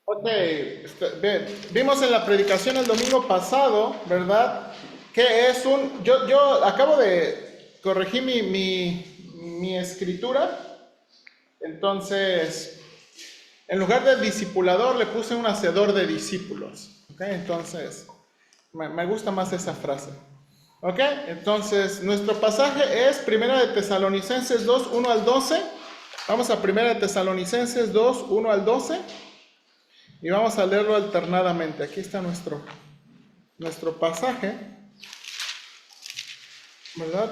Ok, vimos en la predicación el domingo pasado, ¿verdad? Que es un... Yo acabo de corregir mi escritura, entonces, en lugar de discipulador le puse un hacedor de discípulos. Ok, entonces, me gusta más esa frase. Ok, entonces, nuestro pasaje es Primera de Tesalonicenses 2, 1 al 12. Vamos a Primera de Tesalonicenses 2, 1 al 12. Y vamos a leerlo alternadamente. Aquí está nuestro pasaje, ¿verdad?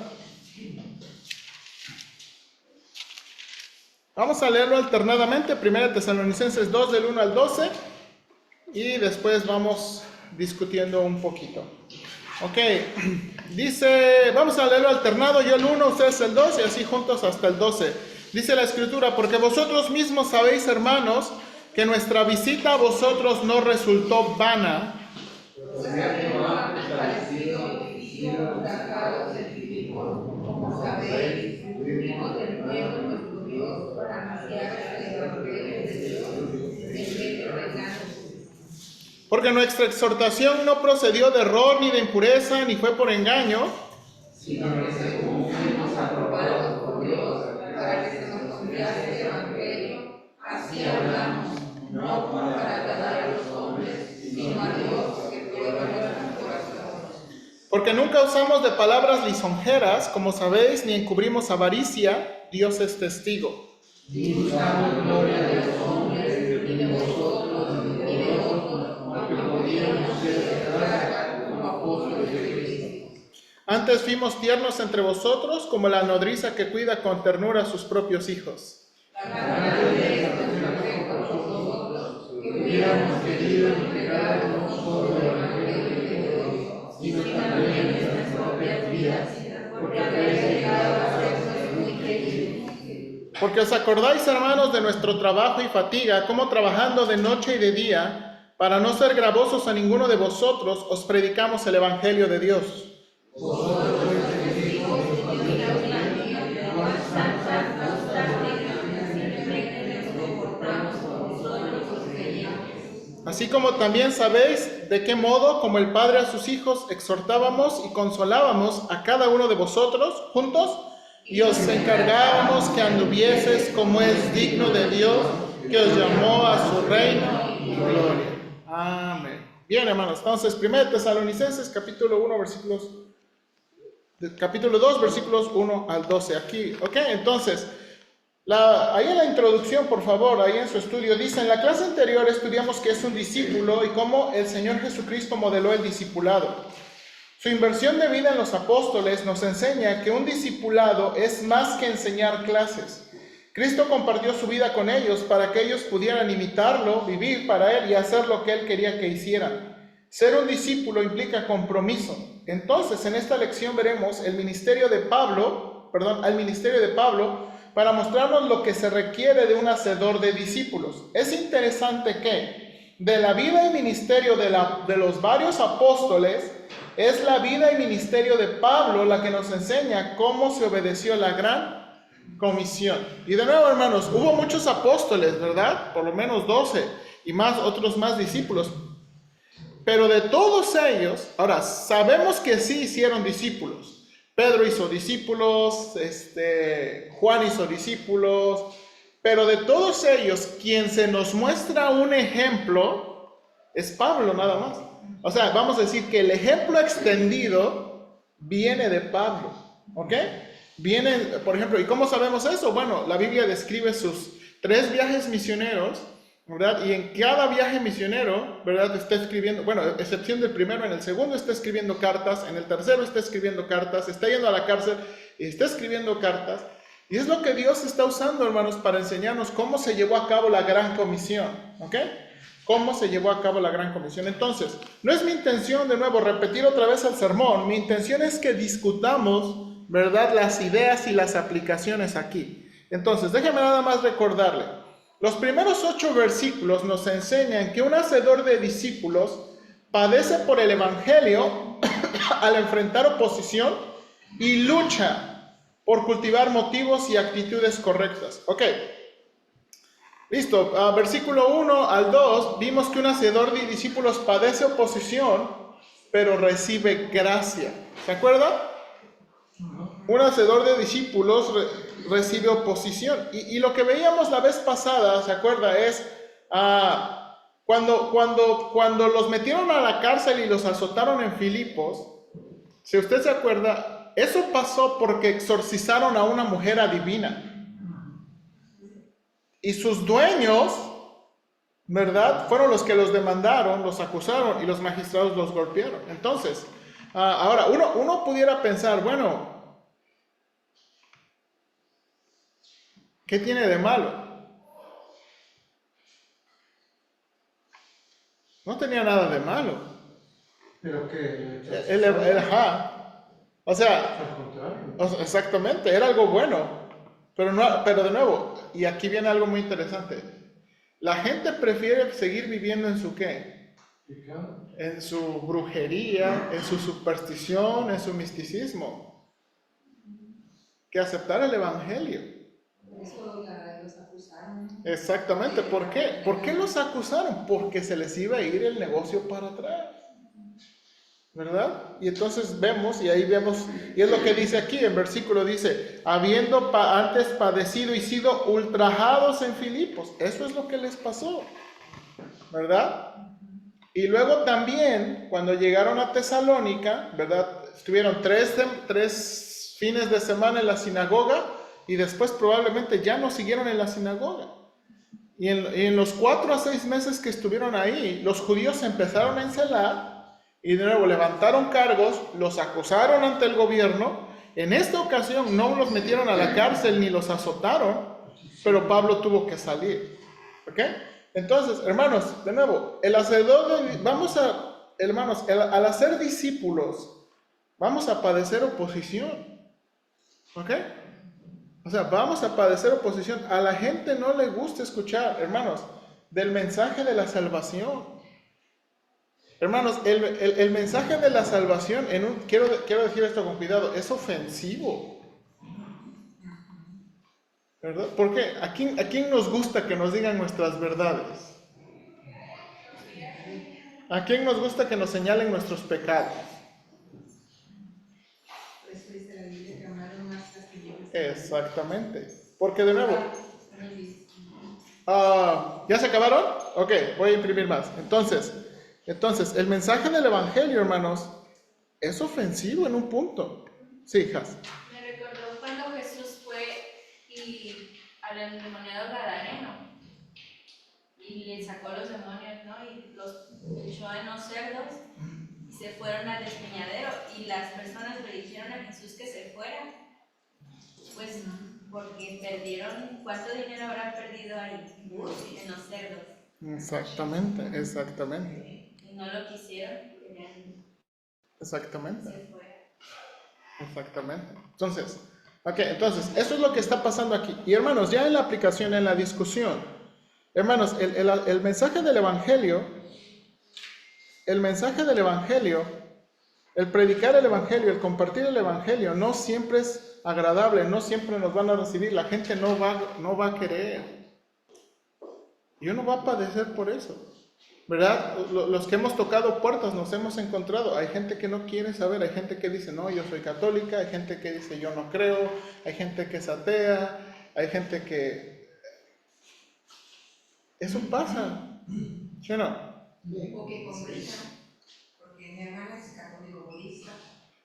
Vamos a leerlo alternadamente. Primera Tesalonicenses 2 del 1 al 12. Y después vamos discutiendo un poquito. Ok, dice, vamos a leerlo alternado. Yo el 1, ustedes el 2 y así juntos hasta el 12. Dice la escritura, porque vosotros mismos sabéis, hermanos, que nuestra visita a vosotros no resultó vana. Como sabéis, tuvimos de nuevo nuestro Dios para anunciar el Evangelio de Dios en medio de paganos. Porque nuestra exhortación no procedió de error, ni de impureza, ni fue por engaño, sino que según fuimos aprobados por Dios para que se nos confiase el Evangelio, así hablamos, no como para agradar a los hombres, sino a Dios que prueba nuestros corazones. Porque nunca usamos de palabras lisonjeras, como sabéis, ni encubrimos avaricia, Dios es testigo. Ni buscamos gloria de los hombres, ni de vosotros, ni de otros, porque podíamos ser de gracia como apóstoles de Cristo. Antes fuimos tiernos entre vosotros, como la nodriza que cuida con ternura a sus propios hijos. Que hubiéramos querido entregar no solo el Evangelio de Dios, sino también nuestras propias vidas, porque habéis llegado a ser muy queridos. Porque os acordáis, hermanos, de nuestro trabajo y fatiga, como trabajando de noche y de día, para no ser gravosos a ninguno de vosotros, os predicamos el Evangelio de Dios. Vosotros sois hijos de Dios, no están así como también sabéis de qué modo, como el Padre a sus hijos, exhortábamos y consolábamos a cada uno de vosotros juntos, y os encargábamos que anduvieses como es digno de Dios, que os llamó a su reino y gloria. Amén. Bien, hermanos, entonces, 1 Tesalonicenses, capítulo 2, versículos 1 al 12. Aquí, ok, entonces... ahí en la introducción, por favor, ahí en su estudio, dice, en la clase anterior estudiamos qué es un discípulo y cómo el Señor Jesucristo modeló el discipulado. Su inversión de vida en los apóstoles nos enseña que un discipulado es más que enseñar clases. Cristo compartió su vida con ellos para que ellos pudieran imitarlo, vivir para Él y hacer lo que Él quería que hicieran. Ser un discípulo implica compromiso. Entonces, en esta lección veremos al ministerio de Pablo, para mostrarnos lo que se requiere de un hacedor de discípulos. Es interesante que de la vida y ministerio de los varios apóstoles, es la vida y ministerio de Pablo la que nos enseña cómo se obedeció la gran comisión. Y de nuevo, hermanos, hubo muchos apóstoles, ¿verdad? Por lo menos 12 y otros más discípulos. Pero de todos ellos, ahora, sabemos que sí hicieron discípulos. Pedro hizo discípulos, Juan hizo discípulos, pero de todos ellos, quien se nos muestra un ejemplo es Pablo nada más. O sea, vamos a decir que el ejemplo extendido viene de Pablo, ¿ok? Viene, por ejemplo, ¿y cómo sabemos eso? Bueno, la Biblia describe sus 3 viajes misioneros, ¿verdad? Y en cada viaje misionero, ¿verdad? Está escribiendo, bueno, excepción del primero, en el segundo está escribiendo cartas, en el tercero está escribiendo cartas, está yendo a la cárcel y está escribiendo cartas. Y es lo que Dios está usando, hermanos, para enseñarnos cómo se llevó a cabo la gran comisión, ¿ok? Cómo se llevó a cabo la gran comisión. Entonces, no es mi intención, de nuevo, repetir otra vez el sermón. Mi intención es que discutamos, ¿verdad?, las ideas y las aplicaciones aquí. Entonces, déjeme nada más recordarle. Los primeros 8 versículos nos enseñan que un hacedor de discípulos padece por el Evangelio al enfrentar oposición y lucha por cultivar motivos y actitudes correctas. Ok. Listo, versículo 1 al 2, vimos que un hacedor de discípulos padece oposición, pero recibe gracia. ¿Se acuerda? Un hacedor de discípulos recibe oposición. Y lo que veíamos la vez pasada, ¿se acuerda? Es cuando los metieron a la cárcel y los azotaron en Filipos, si usted se acuerda, eso pasó porque exorcizaron a una mujer adivina. Y sus dueños, ¿verdad? Fueron los que los demandaron, los acusaron y los magistrados los golpearon. Entonces, ahora uno pudiera pensar, bueno, ¿qué tiene de malo? No tenía nada de malo. Pero que Ajá. O sea, al contrario. exactamente, era algo bueno. Pero, no, pero de nuevo, y aquí viene algo muy interesante. La gente prefiere seguir viviendo en su qué? Pecado. En su brujería, en su superstición, en su misticismo, que aceptar el evangelio. Por eso los acusaron. Exactamente, ¿por qué? ¿Por qué los acusaron? Porque se les iba a ir el negocio para atrás. ¿Verdad? Y entonces vemos, y ahí vemos, y es lo que dice aquí, en versículo dice, habiendo antes padecido y sido ultrajados en Filipos, eso es lo que les pasó, ¿verdad? Y luego también, cuando llegaron a Tesalónica, ¿verdad? Estuvieron tres fines de semana en la sinagoga, y después probablemente ya no siguieron en la sinagoga. Y en los 4 a 6 meses que estuvieron ahí, los judíos se empezaron a encelar, y de nuevo levantaron cargos, los acusaron ante el gobierno. En esta ocasión no los metieron a la cárcel ni los azotaron, pero Pablo tuvo que salir. ¿Ok? Entonces, hermanos, de nuevo, el hacedor hermanos, al hacer discípulos, vamos a padecer oposición. ¿Ok? O sea, vamos a padecer oposición. A la gente no le gusta escuchar, hermanos, del mensaje de la salvación. Hermanos, el mensaje de la salvación, quiero decir esto con cuidado, es ofensivo. ¿Verdad? Porque ¿a quién nos gusta que nos digan nuestras verdades? ¿A quién nos gusta que nos señalen nuestros pecados? Por eso dice la Biblia que amaron más las tinieblas. Exactamente. Porque de nuevo, Ah, ¿ya se acabaron? Ok, voy a imprimir más. Entonces, el mensaje del Evangelio, hermanos, es ofensivo en un punto. Sí, hijas. Me recordó cuando Jesús fue al endemoniado gadareno y le sacó los demonios, ¿no? Y los echó en los cerdos y se fueron al despeñadero y las personas le dijeron a Jesús que se fuera, pues porque perdieron, ¿cuánto dinero habrán perdido ahí en los cerdos? Exactamente. Y no lo quisieron, querían Exactamente. que se fuera. Exactamente. Entonces, eso es lo que está pasando aquí. Y hermanos, ya en la aplicación, en la discusión, hermanos, el mensaje del Evangelio, el predicar el Evangelio, el compartir el Evangelio, no siempre es agradable, no siempre nos van a recibir, la gente no va a querer. Y uno va a padecer por eso. ¿Verdad? Los que hemos tocado puertas nos hemos encontrado. Hay gente que no quiere saber, hay gente que dice, no, yo soy católica, hay gente que dice, yo no creo, hay gente que es atea, hay gente que... Eso pasa, ¿sí o no? o que complican, porque mi hermana es católico budista.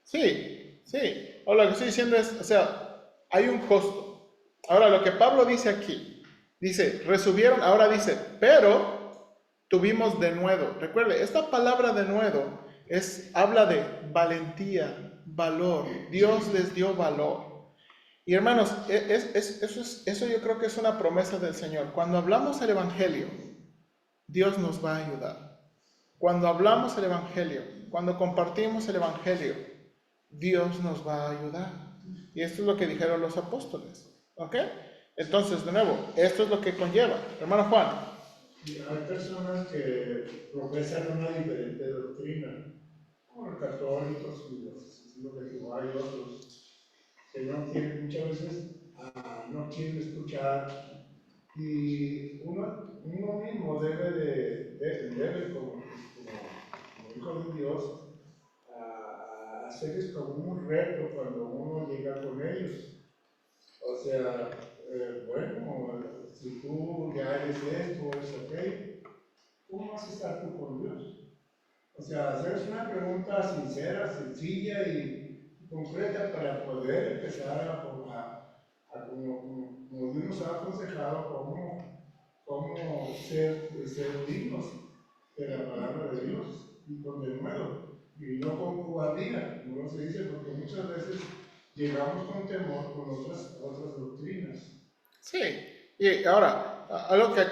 Sí, sí. Ahora lo que estoy diciendo es, o sea, hay un costo. Ahora lo que Pablo dice aquí, dice, resubieron, ahora dice, pero tuvimos denuedo. Recuerde, esta palabra denuedo habla de valentía, valor. Dios les dio valor. Y hermanos, eso yo creo que es una promesa del Señor. Cuando hablamos el Evangelio, Dios nos va a ayudar. Cuando hablamos el Evangelio, cuando compartimos el Evangelio, Dios nos va a ayudar. Y esto es lo que dijeron los apóstoles. ¿Ok? Entonces, de nuevo, esto es lo que conlleva. Hermano Juan. Y hay personas que profesan una diferente doctrina, como los católicos y los testigos de Jehová y otros, que no quieren, muchas veces no quieren escuchar Y uno mismo debe como hijo de Dios, a hacerles como un reto cuando uno llega con ellos. O sea, bueno, si tú ya eres esto, es aquello, ¿cómo vas a estar tú con Dios? O sea, hacerles una pregunta sincera, sencilla y concreta para poder empezar a como Dios nos ha aconsejado, cómo ser dignos de la palabra de Dios y con denuedo, y no con cobardía, como se dice, porque muchas veces llegamos con temor con otras doctrinas. Sí, y ahora, algo que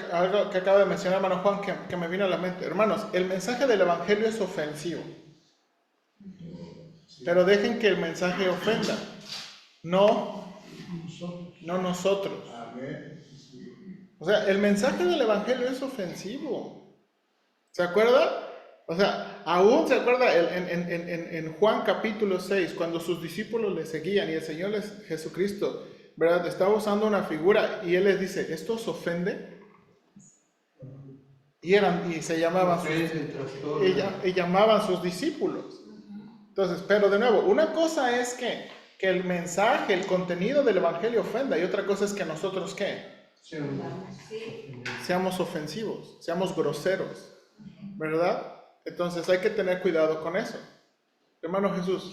acaba de mencionar hermano Juan que me vino a la mente. Hermanos, el mensaje del Evangelio es ofensivo, pero dejen que el mensaje ofenda, no nosotros. Amén. O sea, el mensaje del Evangelio es ofensivo. ¿Se acuerda? O sea, aún se acuerda en Juan capítulo 6, cuando sus discípulos le seguían y el Señor Jesucristo, ¿verdad? Estaba usando una figura y Él les dice, ¿esto os ofende? Y se llamaban y llamaban sus discípulos. Entonces, pero de nuevo, una cosa es que el mensaje, el contenido del Evangelio ofenda y otra cosa es que nosotros, ¿qué? Sí. Seamos ofensivos, seamos groseros, ¿verdad? Entonces hay que tener cuidado con eso. Hermano Jesús.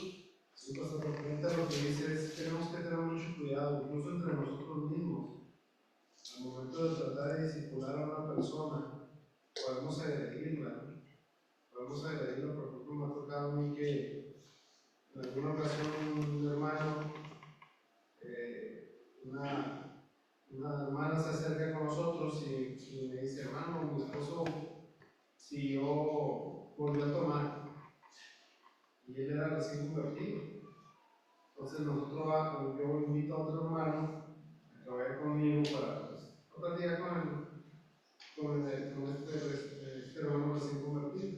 Sí, pastor, ahorita lo que dice es que tenemos que tener mucho cuidado, incluso entre nosotros mismos. Al momento de tratar de discipular a una persona, podemos agredirla. Por ejemplo, me ha tocado a mí que en alguna ocasión un hermano, una hermana se acerca con nosotros y me dice, hermano, mi esposo siguió, volvió a tomar, y él era recién convertido. Entonces nosotros, yo invito a otro hermano a que vaya conmigo para platicar con este hermano recién convertido.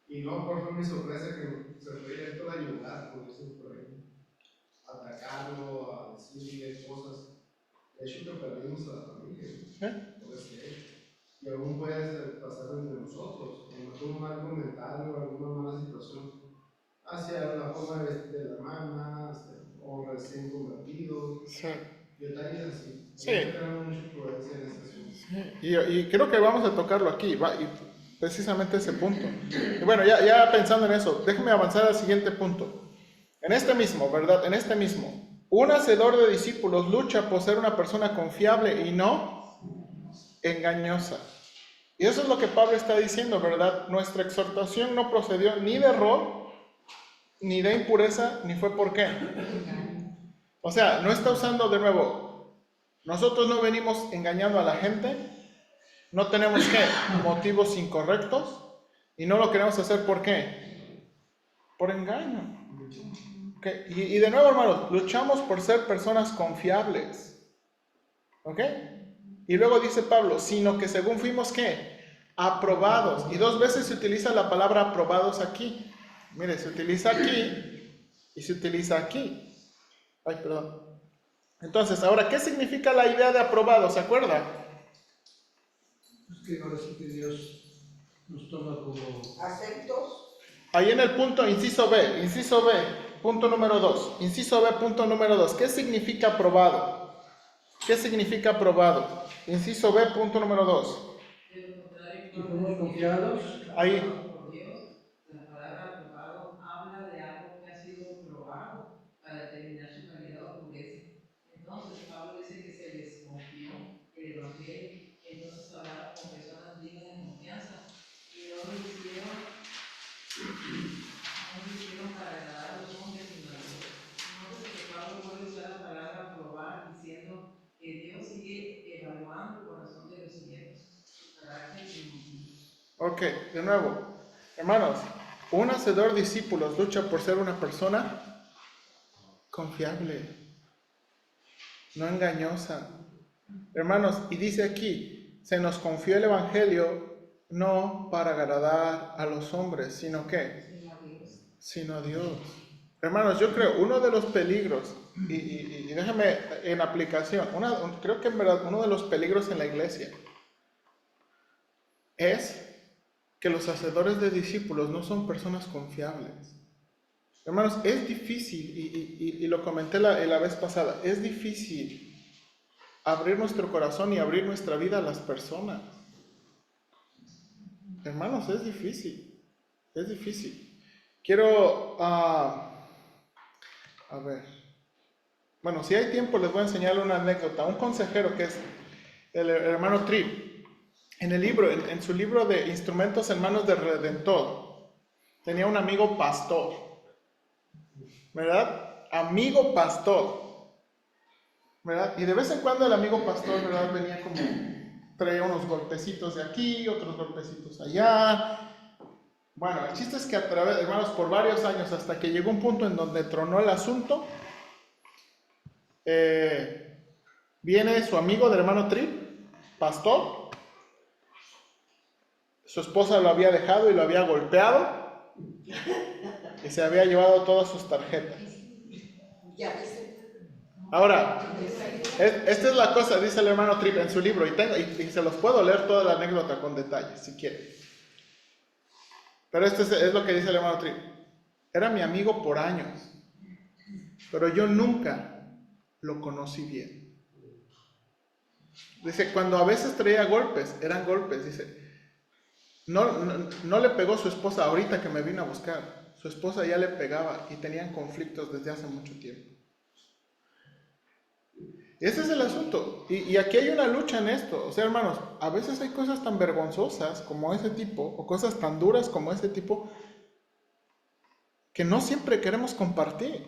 Y no, cuál fue mi sorpresa, que se fue directo a la yugular, como dicen por ahí, a atacarlo, a decirle cosas. De hecho, que perdimos a la familia, por ese hecho. Y aún puede pasar entre nosotros, con un mal comentario, alguna mala situación hacia la forma de la hermana, o recién convertidos, Sí. detalles así. Sí. Hay que tener mucha prudencia en esta situación. Y creo que vamos a tocarlo aquí, y precisamente ese punto. Y bueno, ya pensando en eso, déjeme avanzar al siguiente punto. En este mismo, ¿verdad? En este mismo, un hacedor de discípulos lucha por ser una persona confiable y no engañosa. Y eso es lo que Pablo está diciendo, ¿verdad? Nuestra exhortación no procedió ni de error, ni de impureza, ni fue por qué. O sea, no está usando de nuevo. Nosotros no venimos engañando a la gente, no tenemos ¿qué? Motivos incorrectos, y no lo queremos hacer ¿por qué? Por engaño. ¿Okay? Y de nuevo, hermanos, luchamos por ser personas confiables. ¿Ok? Y luego dice Pablo, sino que según fuimos ¿qué? Aprobados. Y 2 veces se utiliza la palabra aprobados aquí. Mire, se utiliza aquí y se utiliza aquí. Ay, perdón. Entonces, ahora, ¿qué significa la idea de aprobado? ¿Se acuerda? Es que ahora sí que Dios nos toma como Aceptos. Ahí en el punto, inciso B, punto número 2. Inciso B, punto número 2. ¿Qué significa aprobado? ¿Qué significa aprobado? Inciso B, punto número 2. que fuimos confiados. Ahí. Por Dios, la palabra aprobado habla de algo que ha sido probado para determinar su calidad o pureza. Entonces, Pablo dice que se les confió el Evangelio, entonces hablaron con personas dignas de confianza y no lo hicieron para agradar a los hombres sino a Dios. Entonces, que Pablo puede usar la palabra aprobar diciendo que Dios sigue evaluando el corazón de los siervos, su carácter y motivos. Ok, de nuevo. Hermanos, un hacedor discípulos lucha por ser una persona confiable, no engañosa. Hermanos, y dice aquí, se nos confió el Evangelio no para agradar a los hombres, sino ¿qué? Sino a Dios. Hermanos, yo creo uno de los peligros, y déjame en aplicación, creo que en verdad uno de los peligros en la iglesia es que los hacedores de discípulos no son personas confiables. Hermanos, es difícil, y lo comenté la vez pasada, es difícil abrir nuestro corazón y abrir nuestra vida a las personas. Hermanos, es difícil, es difícil. Quiero, a ver, bueno, si hay tiempo les voy a enseñarle una anécdota. Un consejero que es el hermano Tripp, en su libro de Instrumentos en manos del Redentor, tenía un amigo pastor, ¿verdad? Amigo pastor, ¿verdad? Y de vez en cuando el amigo pastor, ¿verdad? Venía como, traía unos golpecitos de aquí, otros golpecitos allá. Bueno, el chiste es que a través, hermanos, por varios años, hasta que llegó un punto en donde tronó el asunto, viene su amigo del hermano Tripp, pastor. Su esposa lo había dejado y lo había golpeado y se había llevado todas sus tarjetas. Ahora, esta es la cosa, dice el hermano Tripp en su libro, y se los puedo leer toda la anécdota con detalles, si quieren. Pero esto es lo que dice el hermano Tripp. Era mi amigo por años, pero yo nunca lo conocí bien. Dice, cuando a veces traía golpes, eran golpes, dice, no le pegó su esposa ahorita que me vino a buscar. Su esposa ya le pegaba y tenían conflictos desde hace mucho tiempo. Ese es el asunto. Y aquí hay una lucha en esto. O sea, hermanos, a veces hay cosas tan vergonzosas como ese tipo, o cosas tan duras como ese tipo, que no siempre queremos compartir.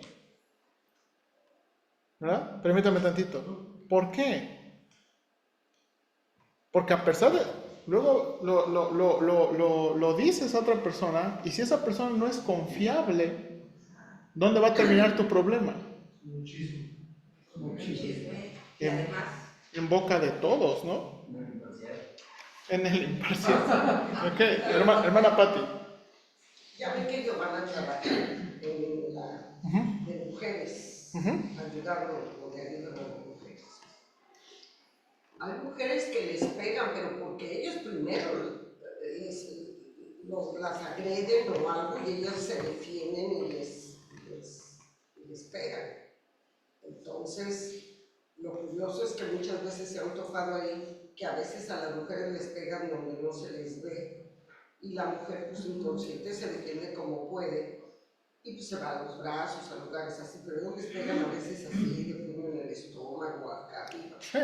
¿Verdad? Permítame tantito. ¿Por qué? Porque a pesar de... Luego lo dices a otra persona, y si esa persona no es confiable, ¿dónde va a terminar tu problema? Muchísimo. Y además, En boca de todos, ¿no? En el imparcial. Ok, hermana Patti. Ya ven que Giovanna trabaja en la de mujeres, ayudando a las mujeres. Hay mujeres que les pegan, pero porque ellos primero las agreden o algo y ellas se defienden y les pegan. Entonces, lo curioso es que muchas veces se han tocado ahí que a veces a las mujeres les pegan donde no se les ve y la mujer pues inconsciente se defiende como puede y pues se va a los brazos, a lugares así, pero ellos les pegan a veces así, de puño en el estómago, acá arriba. Sí.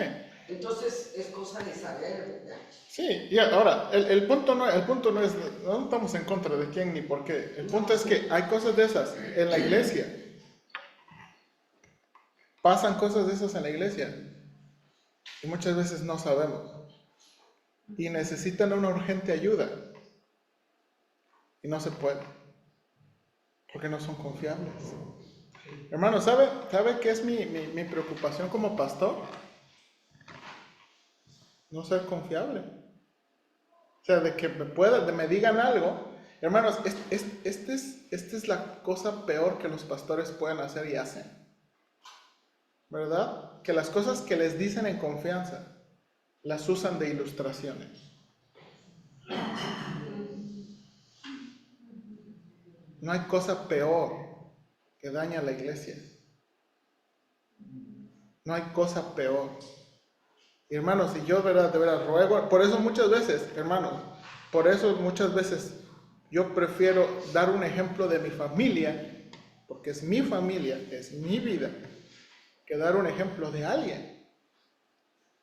Entonces es cosa de saber, ¿verdad? Sí, y ahora, el punto no es, no estamos en contra de quién ni por qué. El punto es que hay cosas de esas en la iglesia. Pasan cosas de esas en la iglesia. Y muchas veces no sabemos. Y necesitan una urgente ayuda. Y no se puede. Porque no son confiables. Hermano, ¿sabe qué es mi preocupación como pastor? No ser confiable. O sea, de que me digan algo. Hermanos, esta es la cosa peor que los pastores pueden hacer y hacen. ¿Verdad? Que las cosas que les dicen en confianza, las usan de ilustraciones. No hay cosa peor que daña a la iglesia. No hay cosa peor. Y hermanos, y yo de verdad ruego, por eso muchas veces, hermanos, yo prefiero dar un ejemplo de mi familia, porque es mi familia, es mi vida, que dar un ejemplo de alguien.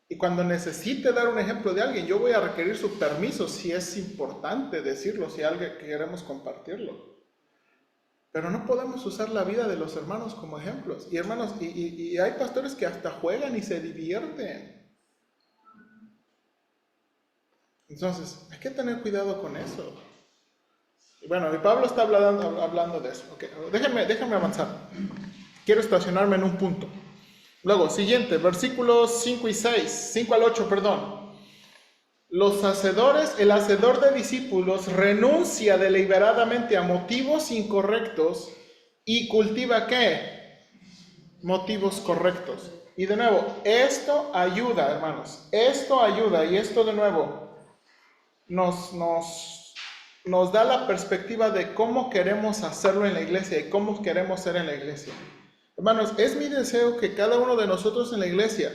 Y cuando necesite dar un ejemplo de alguien, yo voy a requerir su permiso si es importante decirlo, si alguien queremos compartirlo. Pero no podemos usar la vida de los hermanos como ejemplos. Y hermanos, y hay pastores que hasta juegan y se divierten. Entonces, hay que tener cuidado con eso. Y bueno, y Pablo está hablando de eso. Okay, déjenme avanzar. Quiero estacionarme en un punto. Luego, siguiente, versículos 5 al 8, perdón. El hacedor de discípulos renuncia deliberadamente a motivos incorrectos y cultiva ¿qué? Motivos correctos. Y de nuevo, esto ayuda, hermanos, esto ayuda y esto de nuevo nos da la perspectiva de cómo queremos hacerlo en la iglesia y cómo queremos ser en la iglesia. Hermanos, es mi deseo que cada uno de nosotros en la iglesia,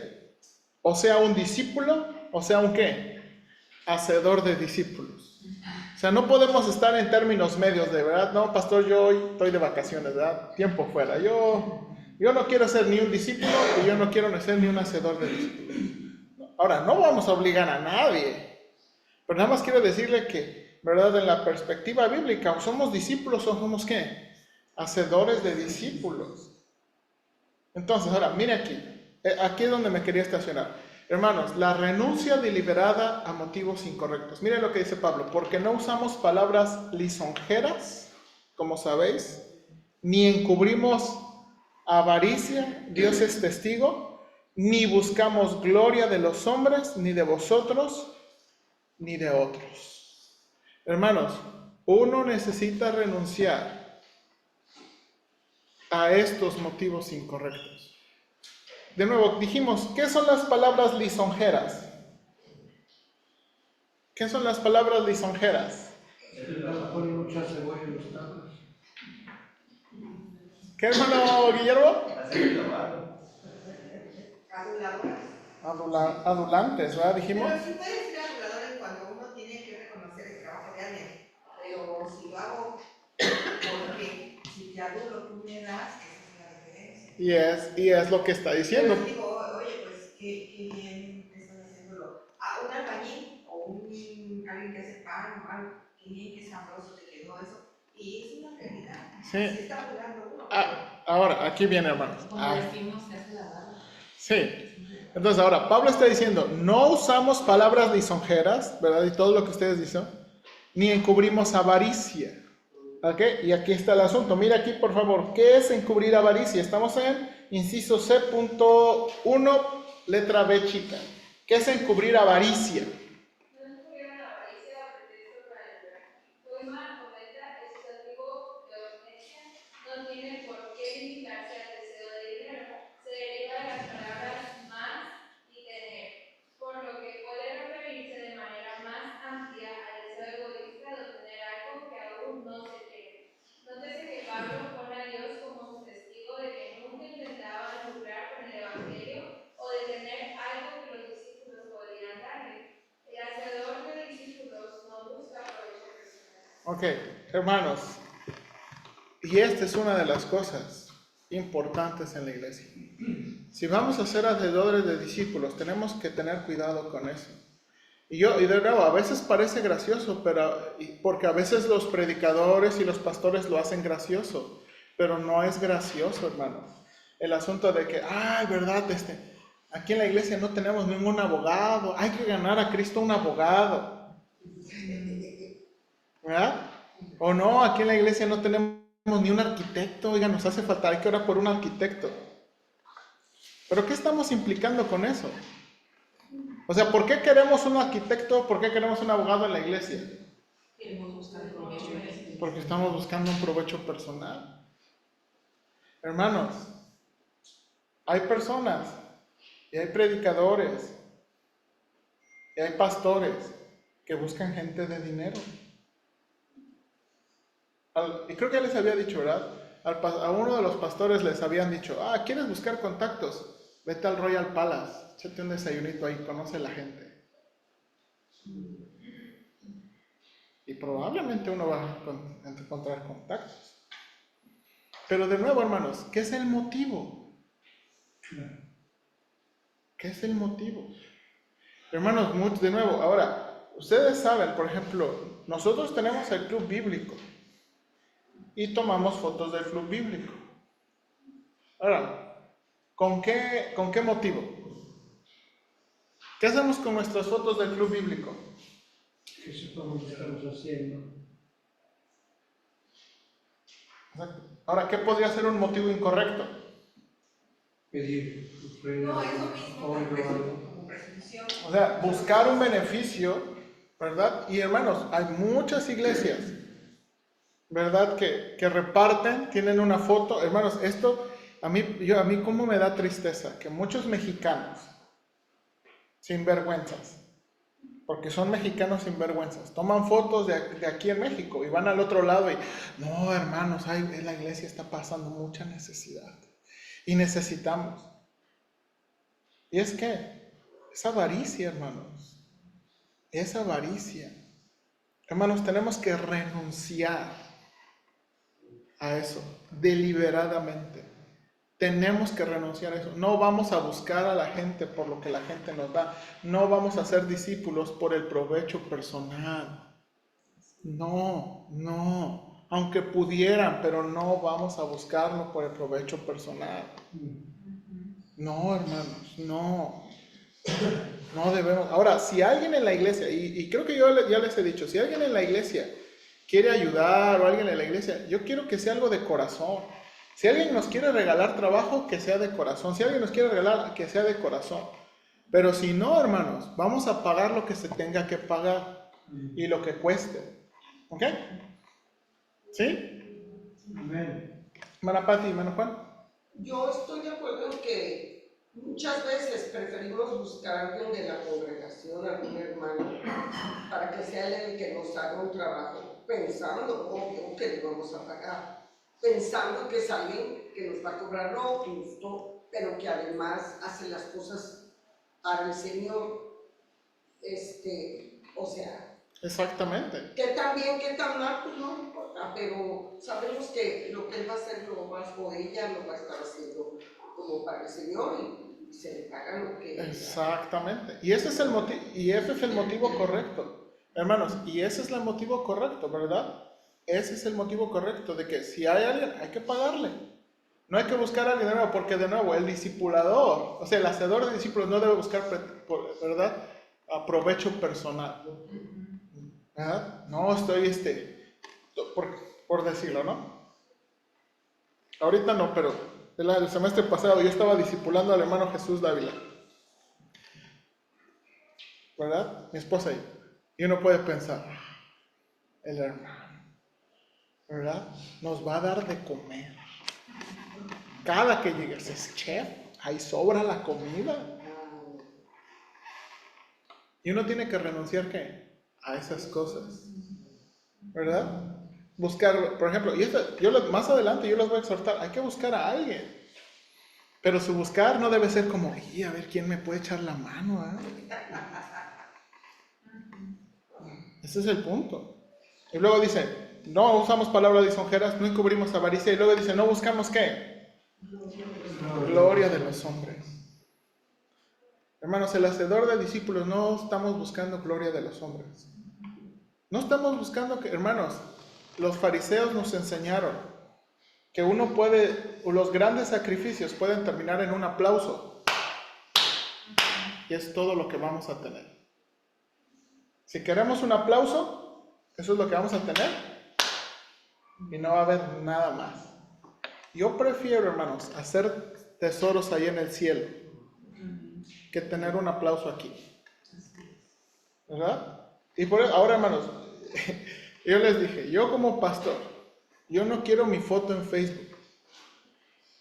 o sea un discípulo, o sea un ¿qué? Hacedor de discípulos. O sea, no podemos estar en términos medios de verdad, no, pastor, yo hoy estoy de vacaciones, ¿verdad? Tiempo fuera. Yo no quiero ser ni un discípulo y yo no quiero ser ni un hacedor de discípulos. Ahora, no vamos a obligar a nadie, pero nada más quiero decirle que, ¿verdad? En la perspectiva bíblica, o somos discípulos o somos ¿qué? Hacedores de discípulos. Entonces, ahora, mire aquí. Aquí es donde me quería estacionar. Hermanos, la renuncia deliberada a motivos incorrectos. Miren lo que dice Pablo. Porque no usamos palabras lisonjeras, como sabéis, ni encubrimos avaricia, Dios es testigo, ni buscamos gloria de los hombres, ni de vosotros, ni de otros. Hermanos, uno necesita renunciar a estos motivos incorrectos. De nuevo, dijimos, ¿qué son las palabras lisonjeras? ¿Qué son las palabras lisonjeras? Ponen mucha cebolla en los tacos. ¿Qué, hermano Guillermo? Adulantes, ¿verdad? Dijimos. Pero sí puede ser adulador en cuando uno tiene que reconocer el trabajo de alguien. Pero si lo hago porque si te adulo tú me das, esa es la diferencia. Y es lo que está diciendo. Yo digo, oye, pues qué bien estás haciéndolo. A un albañil o alguien que hace pan o algo, qué bien, qué sabroso te quedó eso. Y es una realidad. Sí. Se está adulando uno. Ahora, aquí viene, hermanos. Como decimos, se hace la barba. Sí. Entonces ahora, Pablo está diciendo, no usamos palabras lisonjeras, ¿verdad? Y todo lo que ustedes dicen, ni encubrimos avaricia. ¿Ok? Y aquí está el asunto. Mira aquí, por favor, ¿qué es encubrir avaricia? Estamos en inciso C.1, letra B chica. ¿Qué es encubrir avaricia? No tiene por qué limitarse al deseo de dinero, se deriva de las palabras más y tener, por lo que puede referirse de manera más amplia al deseo egoísta de obtener algo que aún no se quiere. Nótese que Pablo pone a Dios como su testigo de que nunca intentaba lucrar con el Evangelio o de tener algo que los discípulos podrían darle. El hacedor de discípulos no busca provecho personal. Ok, hermanos. Y esta es una de las cosas importantes en la iglesia. Si vamos a ser hacedores de discípulos, tenemos que tener cuidado con eso. Y de nuevo, a veces parece gracioso, porque a veces los predicadores y los pastores lo hacen gracioso, pero no es gracioso, hermanos. El asunto de que, ¿verdad? Aquí en la iglesia no tenemos ningún abogado, hay que ganar a Cristo un abogado. ¿Verdad? O no, aquí en la iglesia no tenemos ni un arquitecto, oiga, nos hace falta, hay que orar por un arquitecto. ¿Pero qué estamos implicando con eso? O sea, ¿por qué queremos un arquitecto? ¿Por qué queremos un abogado en la iglesia? Queremos buscar provecho. Porque estamos buscando un provecho personal. Hermanos, hay personas, y hay predicadores, y hay pastores que buscan gente de dinero. Y creo que les había dicho, ¿verdad? A uno de los pastores les habían dicho, ¿quieres buscar contactos? Vete al Royal Palace, échate un desayunito ahí, conoce a la gente. Y probablemente uno va a encontrar contactos. Pero de nuevo, hermanos, ¿qué es el motivo? ¿Qué es el motivo? Hermanos, de nuevo, ahora, ustedes saben, por ejemplo, nosotros tenemos el club bíblico. Y tomamos fotos del club bíblico. Ahora, ¿con qué motivo? ¿Qué hacemos con nuestras fotos del club bíblico? Que sepamos lo que estamos haciendo. Exacto. Ahora, ¿qué podría ser un motivo incorrecto? Pedir ofrenda, No, eso mismo oro, algo. como presunción. O sea, buscar un beneficio, ¿verdad? Y hermanos, hay muchas iglesias ¿verdad? Que reparten, tienen una foto. Hermanos, esto a mí cómo me da tristeza, que muchos mexicanos, sinvergüenzas, porque son mexicanos sinvergüenzas, toman fotos de aquí en México y van al otro lado y, no, hermanos, la iglesia está pasando mucha necesidad y necesitamos. Y es que es avaricia, hermanos, es avaricia. Hermanos, tenemos que renunciar a eso deliberadamente. Tenemos que renunciar a eso. No vamos a buscar a la gente por lo que la gente nos da. No vamos a ser discípulos por el provecho personal. No. Aunque pudieran, pero no vamos a buscarlo por el provecho personal. No, hermanos, no. No debemos. Ahora, si alguien en la iglesia, y creo que yo ya les he dicho, si alguien en la iglesia quiere ayudar o alguien en la iglesia, yo quiero que sea algo de corazón. Si alguien nos quiere regalar trabajo, que sea de corazón. Si alguien nos quiere regalar, que sea de corazón. Pero si no, hermanos, vamos a pagar lo que se tenga que pagar y lo que cueste. ¿Ok? ¿Sí? Amén. Hermana Pati, hermano Juan. Yo estoy de acuerdo en que muchas veces preferimos buscar a alguien de la congregación, algún hermano, para que sea él el que nos haga un trabajo, pensando, obvio, que le vamos a pagar, pensando que es alguien que nos va a cobrar lo justo, pero que además hace las cosas para el Señor. O sea, Exactamente. que tan bien, que tan mal, pues no importa, pero sabemos que lo que él va a hacer lo va a, o ella lo va a estar haciendo como para el Señor y se le paga lo que... Exactamente. Y ese es el motivo correcto. Hermanos, y ese es el motivo correcto, ¿verdad? Ese es el motivo correcto de que si hay alguien, hay que pagarle. No hay que buscar a alguien de nuevo, porque de nuevo, el discipulador, o sea, el hacedor de discípulos no debe buscar, ¿verdad?, a provecho personal. ¿Verdad? No estoy, por decirlo, ¿no? Ahorita no, pero el semestre pasado yo estaba discipulando al hermano Jesús Dávila. ¿Verdad? Mi esposa ahí. Y uno puede pensar, el hermano, ¿verdad?, nos va a dar de comer. Cada que llegues es chef, ahí sobra la comida. Y uno tiene que renunciar, ¿qué?, a esas cosas, ¿verdad? Buscar, por ejemplo, y esto, más adelante yo los voy a exhortar, hay que buscar a alguien. Pero su buscar no debe ser como, a ver quién me puede echar la mano, ¿eh? Ese es el punto. Y luego dice, no usamos palabras lisonjeras, no encubrimos avaricia. Y luego dice, no buscamos ¿qué? Gloria de los hombres. Hermanos, el hacedor de discípulos, no estamos buscando gloria de los hombres. No estamos buscando que, hermanos, los fariseos nos enseñaron que los grandes sacrificios pueden terminar en un aplauso. Y es todo lo que vamos a tener. Si queremos un aplauso, eso es lo que vamos a tener. Y no va a haber nada más. Yo prefiero, hermanos, hacer tesoros ahí en el cielo que tener un aplauso aquí. ¿Verdad? Y por eso, ahora, hermanos, yo les dije, yo como pastor, yo no quiero mi foto en Facebook.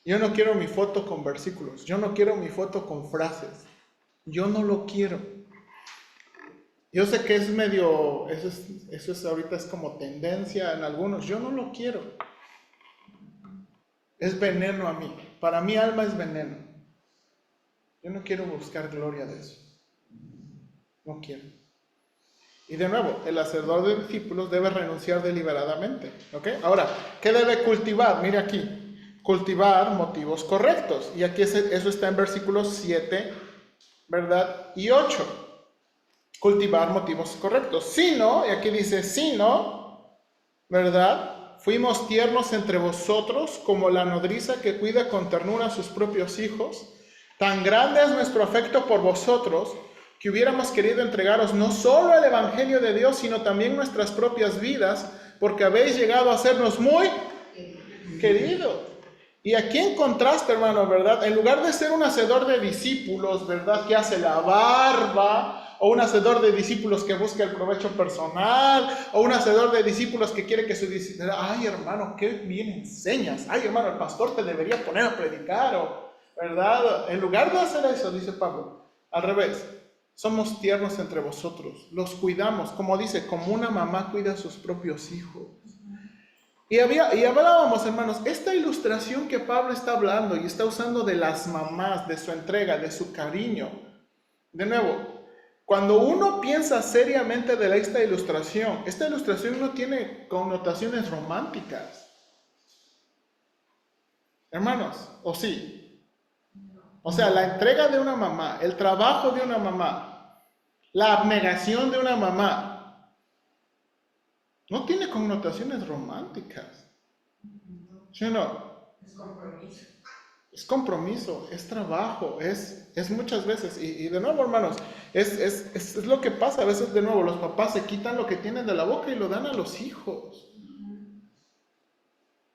Yo no quiero mi foto con versículos. Yo no quiero mi foto con frases. Yo no lo quiero. Yo sé que es medio, eso es ahorita es como tendencia en algunos. Yo no lo quiero. Es veneno a mí. Para mi alma es veneno. Yo no quiero buscar gloria de eso. No quiero. Y de nuevo, el hacedor de discípulos debe renunciar deliberadamente. ¿Ok? Ahora, ¿qué debe cultivar? Mire aquí. Cultivar motivos correctos. Y aquí eso está en versículos 7, ¿verdad? Y 8. Cultivar motivos correctos. Si no, y aquí dice, si no, ¿verdad? Fuimos tiernos entre vosotros como la nodriza que cuida con ternura a sus propios hijos. Tan grande es nuestro afecto por vosotros que hubiéramos querido entregaros no solo el evangelio de Dios, sino también nuestras propias vidas, porque habéis llegado a sernos muy queridos. Y aquí en contraste, hermano, ¿verdad? En lugar de ser un hacedor de discípulos, ¿verdad?, que hace la barba, o un hacedor de discípulos que busca el provecho personal, o un hacedor de discípulos que quiere que su discípulo, ay hermano, qué bien enseñas, ay hermano, el pastor te debería poner a predicar, o, ¿verdad? En lugar de hacer eso, dice Pablo, al revés, somos tiernos entre vosotros, los cuidamos, como dice, como una mamá cuida a sus propios hijos. Y hablábamos, hermanos, esta ilustración que Pablo está hablando y está usando de las mamás, de su entrega, de su cariño. De nuevo, cuando uno piensa seriamente de esta ilustración no tiene connotaciones románticas. Hermanos, ¿o sí? O sea, la entrega de una mamá, el trabajo de una mamá, la abnegación de una mamá, no tiene connotaciones románticas. ¿Sí o no? Es compromiso. Es compromiso, es trabajo, es muchas veces. Y de nuevo, hermanos, es lo que pasa. A veces, de nuevo, los papás se quitan lo que tienen de la boca y lo dan a los hijos.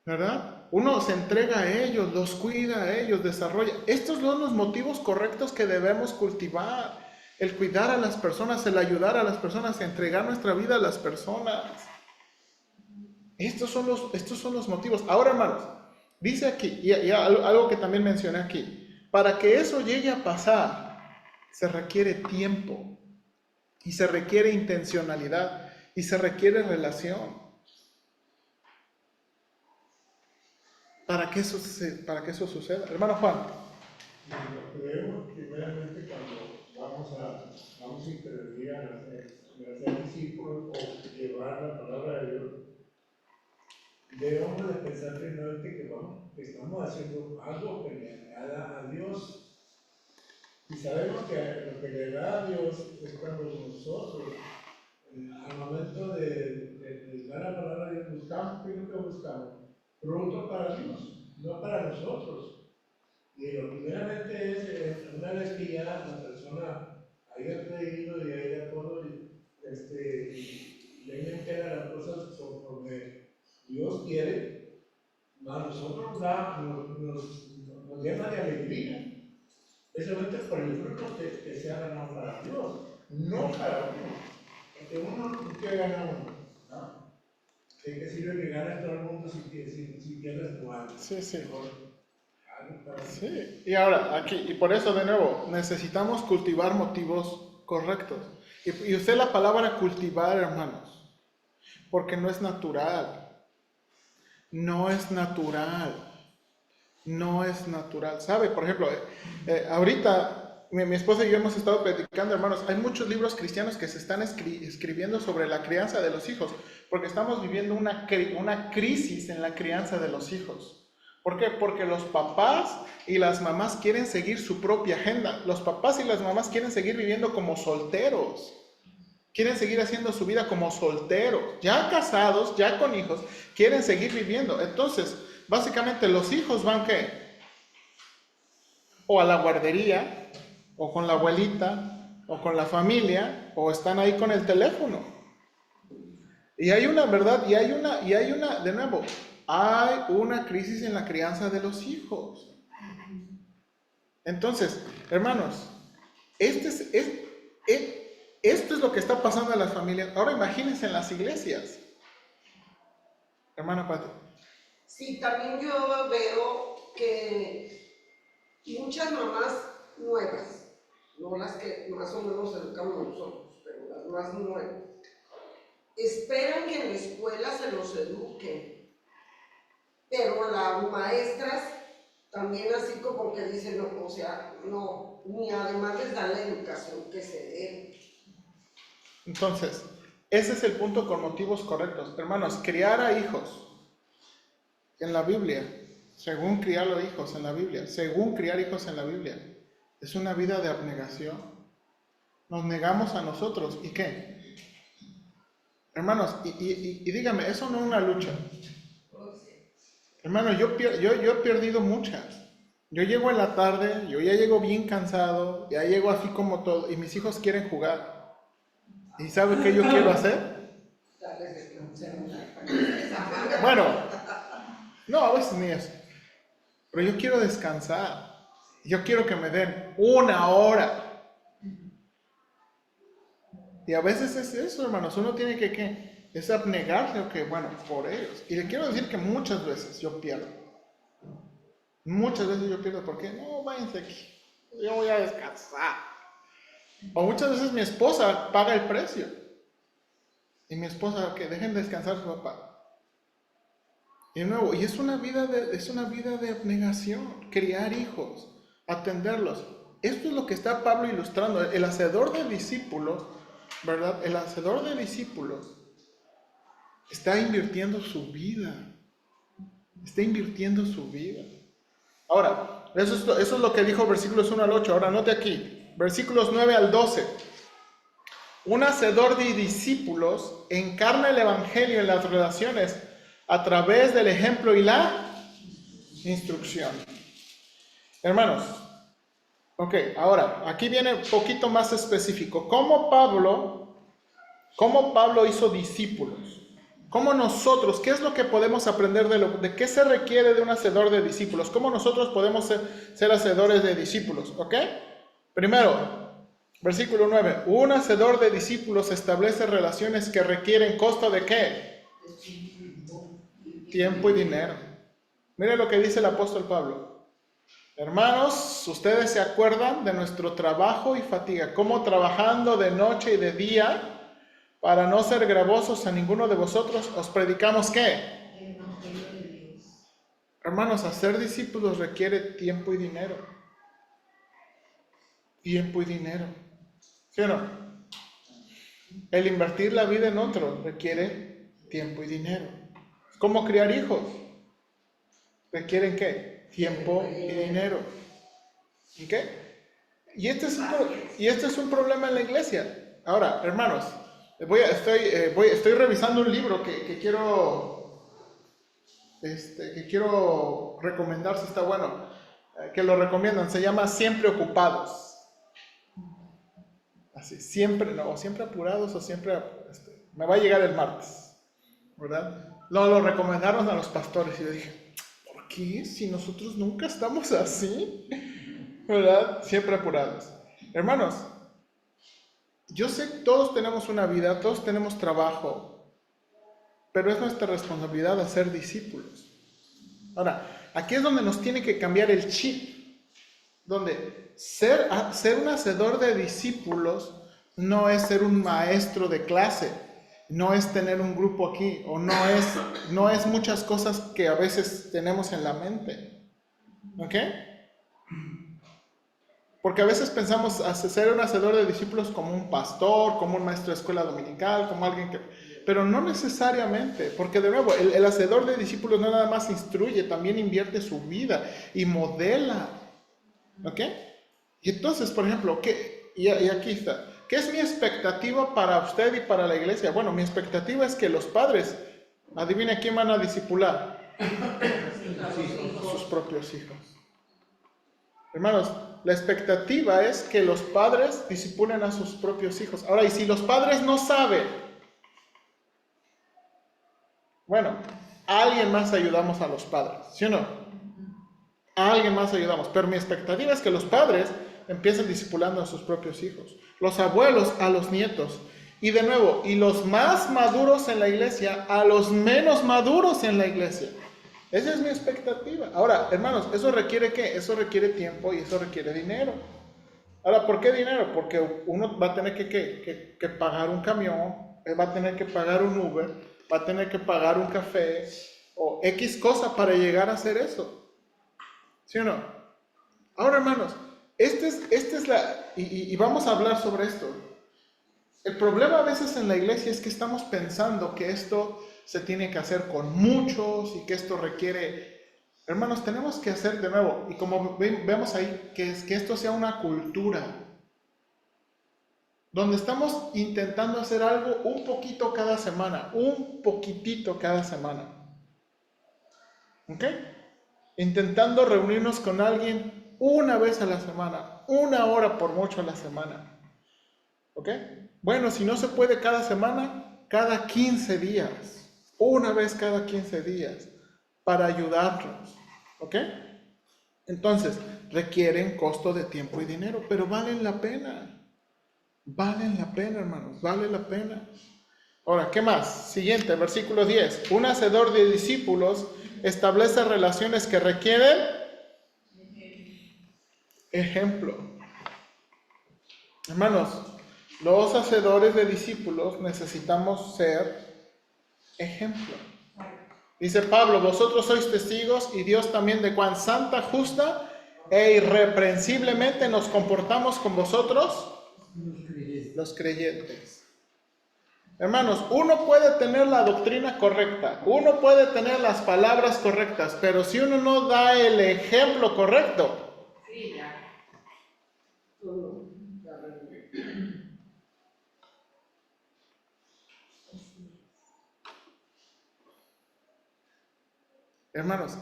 ¿Verdad? Uno se entrega a ellos, los cuida a ellos, desarrolla. Estos son los motivos correctos que debemos cultivar. El cuidar a las personas, el ayudar a las personas, entregar nuestra vida a las personas. Estos son los motivos. Ahora, hermanos, dice aquí, y algo que también mencioné aquí, para que eso llegue a pasar, se requiere tiempo, y se requiere intencionalidad, y se requiere relación. Para que eso suceda. Hermano Juan. Creemos primeramente cuando vamos a intervenir a hacer discípulos o llevar la palabra de Dios, debemos de pensar primeramente que estamos haciendo algo que le agrada a Dios. Y sabemos que lo que le agrada a Dios es cuando nosotros, al momento de dar la palabra de Dios, buscamos, ¿qué es lo que buscamos? Fruto para Dios, no para nosotros. Y lo primeramente es, una vez que ya la persona haya creído y haya todo, y le entera las cosas conforme Dios quiere, a nosotros nos llena de alegría, especialmente por el fruto que se ha ganado para Dios, no para uno, porque uno, ¿qué gana uno? ¿No? ¿Qué sirve que ganes todo el mundo si pierdes tu alma? Sí. Sí, y ahora, aquí, y por eso de nuevo, necesitamos cultivar motivos correctos. Y usé la palabra cultivar, hermanos, porque no es natural. No es natural. No es natural. ¿Sabe? Por ejemplo, ahorita mi esposa y yo hemos estado platicando, hermanos, hay muchos libros cristianos que se están escribiendo sobre la crianza de los hijos, porque estamos viviendo una crisis en la crianza de los hijos. ¿Por qué? Porque los papás y las mamás quieren seguir su propia agenda. Los papás y las mamás quieren seguir viviendo como solteros. Quieren seguir haciendo su vida como solteros. Ya casados, ya con hijos, quieren seguir viviendo. Entonces, básicamente los hijos van, ¿qué? O a la guardería, o con la abuelita, o con la familia, o están ahí con el teléfono. Y hay una verdad, y hay una, de nuevo, hay una crisis en la crianza de los hijos. Entonces, hermanos, esto es lo que está pasando en las familias. Ahora imagínense en las iglesias. Hermana Pati. Sí, también yo veo que muchas mamás nuevas, no las que más o menos educamos nosotros, pero las más nuevas, esperan que en la escuela se los eduquen. Pero las maestras también así como que dicen, no, o sea, no, ni además les dan la educación que se debe. Entonces, ese es el punto con motivos correctos. Hermanos, criar a hijos en la Biblia, según criar a hijos en la Biblia, es una vida de abnegación. Nos negamos a nosotros, ¿y qué? Hermanos, y dígame, eso no es una lucha. Hermano, yo he perdido muchas. Yo llego en la tarde, yo ya llego bien cansado, ya llego así como todo, y mis hijos quieren jugar. ¿Y sabe qué yo quiero hacer? Bueno, no, a veces ni eso. Pero yo quiero descansar. Yo quiero que me den 1 hora. Y a veces es eso, hermanos, uno tiene que, ¿qué? Es abnegarse, bueno, por ellos. Y le quiero decir que muchas veces yo pierdo. Muchas veces yo pierdo, ¿por qué? No, váyanse aquí, yo voy a descansar. O muchas veces mi esposa paga el precio. Y mi esposa, que dejen descansar a su papá. Y de nuevo, y es una vida de abnegación, criar hijos, atenderlos. Esto es lo que está Pablo ilustrando. El hacedor de discípulos, ¿verdad? El hacedor de discípulos está invirtiendo su vida. Está invirtiendo su vida. Ahora, eso es lo que dijo versículos 1 al 8. Ahora note aquí, versículos 9 al 12. Un hacedor de discípulos encarna el evangelio en las relaciones a través del ejemplo y la instrucción. Hermanos, ok, ahora, aquí viene un poquito más específico. ¿Cómo Pablo hizo discípulos? ¿Cómo nosotros, qué es lo que podemos aprender de qué se requiere de un hacedor de discípulos? ¿Cómo nosotros podemos ser hacedores de discípulos? ¿Ok? Primero, versículo 9. Un hacedor de discípulos establece relaciones que requieren costo de ¿qué? Tiempo y dinero. Mire lo que dice el apóstol Pablo. Hermanos, ustedes se acuerdan de nuestro trabajo y fatiga, cómo trabajando de noche y de día, para no ser gravosos a ninguno de vosotros, os predicamos ¿qué? Hermanos, hacer discípulos requiere tiempo y dinero. Tiempo y dinero. ¿Sí o no? El invertir la vida en otro requiere tiempo y dinero. ¿Cómo criar hijos? ¿Requieren qué? Tiempo y dinero. ¿Ok? Y este es un problema en la iglesia. Ahora, hermanos, estoy revisando un libro que quiero recomendar, si está bueno, que lo recomiendan. Se llama Siempre Ocupados. Así, siempre apurados o siempre... me va a llegar el martes, ¿verdad? Lo recomendaron a los pastores y yo dije, ¿por qué? Si nosotros nunca estamos así, ¿verdad? Siempre apurados. Hermanos, yo sé que todos tenemos una vida, todos tenemos trabajo, pero es nuestra responsabilidad hacer discípulos. Ahora, aquí es donde nos tiene que cambiar el chip, donde ser un hacedor de discípulos no es ser un maestro de clase, no es tener un grupo aquí, o no es muchas cosas que a veces tenemos en la mente. ¿Ok? Porque a veces pensamos ser un hacedor de discípulos como un pastor, como un maestro de escuela dominical, como alguien que... Pero no necesariamente, porque de nuevo, el hacedor de discípulos no nada más instruye, también invierte su vida y modela. ¿Ok? Y entonces, por ejemplo, y aquí está, ¿qué es mi expectativa para usted y para la iglesia? Bueno, mi expectativa es que los padres, adivine quién van a discipular. A sus propios hijos. Hermanos, la expectativa es que los padres discipulen a sus propios hijos. Ahora, y si los padres no saben, bueno, a alguien más ayudamos a los padres, ¿sí o no? A alguien más ayudamos, pero mi expectativa es que los padres empiecen discipulando a sus propios hijos, los abuelos a los nietos, y de nuevo, y los más maduros en la iglesia a los menos maduros en la iglesia. Esa es mi expectativa. Ahora, hermanos, ¿eso requiere qué? Eso requiere tiempo y eso requiere dinero. Ahora, ¿por qué dinero? Porque uno va a tener que pagar un camión, va a tener que pagar un Uber, va a tener que pagar un café o X cosa para llegar a hacer eso. ¿Sí o no? Ahora, hermanos, y vamos a hablar sobre esto. El problema a veces en la iglesia es que estamos pensando que esto se tiene que hacer con muchos y que esto requiere... Hermanos, tenemos que hacer de nuevo, y como vemos ahí, que esto sea una cultura, donde estamos intentando hacer algo un poquito cada semana, un poquitito cada semana. ¿Ok? Intentando reunirnos con alguien una vez a la semana, 1 hora por mucho a la semana. ¿Ok? Bueno, si no se puede cada semana, cada 15 días. Una vez cada 15 días para ayudarnos, ¿ok? Entonces, requieren costo de tiempo y dinero, pero valen la pena. Valen la pena, hermanos, vale la pena. Ahora, ¿qué más? Siguiente, versículo 10. Un hacedor de discípulos establece relaciones que requieren ejemplo. Hermanos, los hacedores de discípulos necesitamos ser ejemplo. Dice Pablo, vosotros sois testigos y Dios también de cuán santa, justa e irreprensiblemente nos comportamos con vosotros, los creyentes. Hermanos, uno puede tener la doctrina correcta, uno puede tener las palabras correctas, pero si uno no da el ejemplo correcto, Sí, ya. hermanos,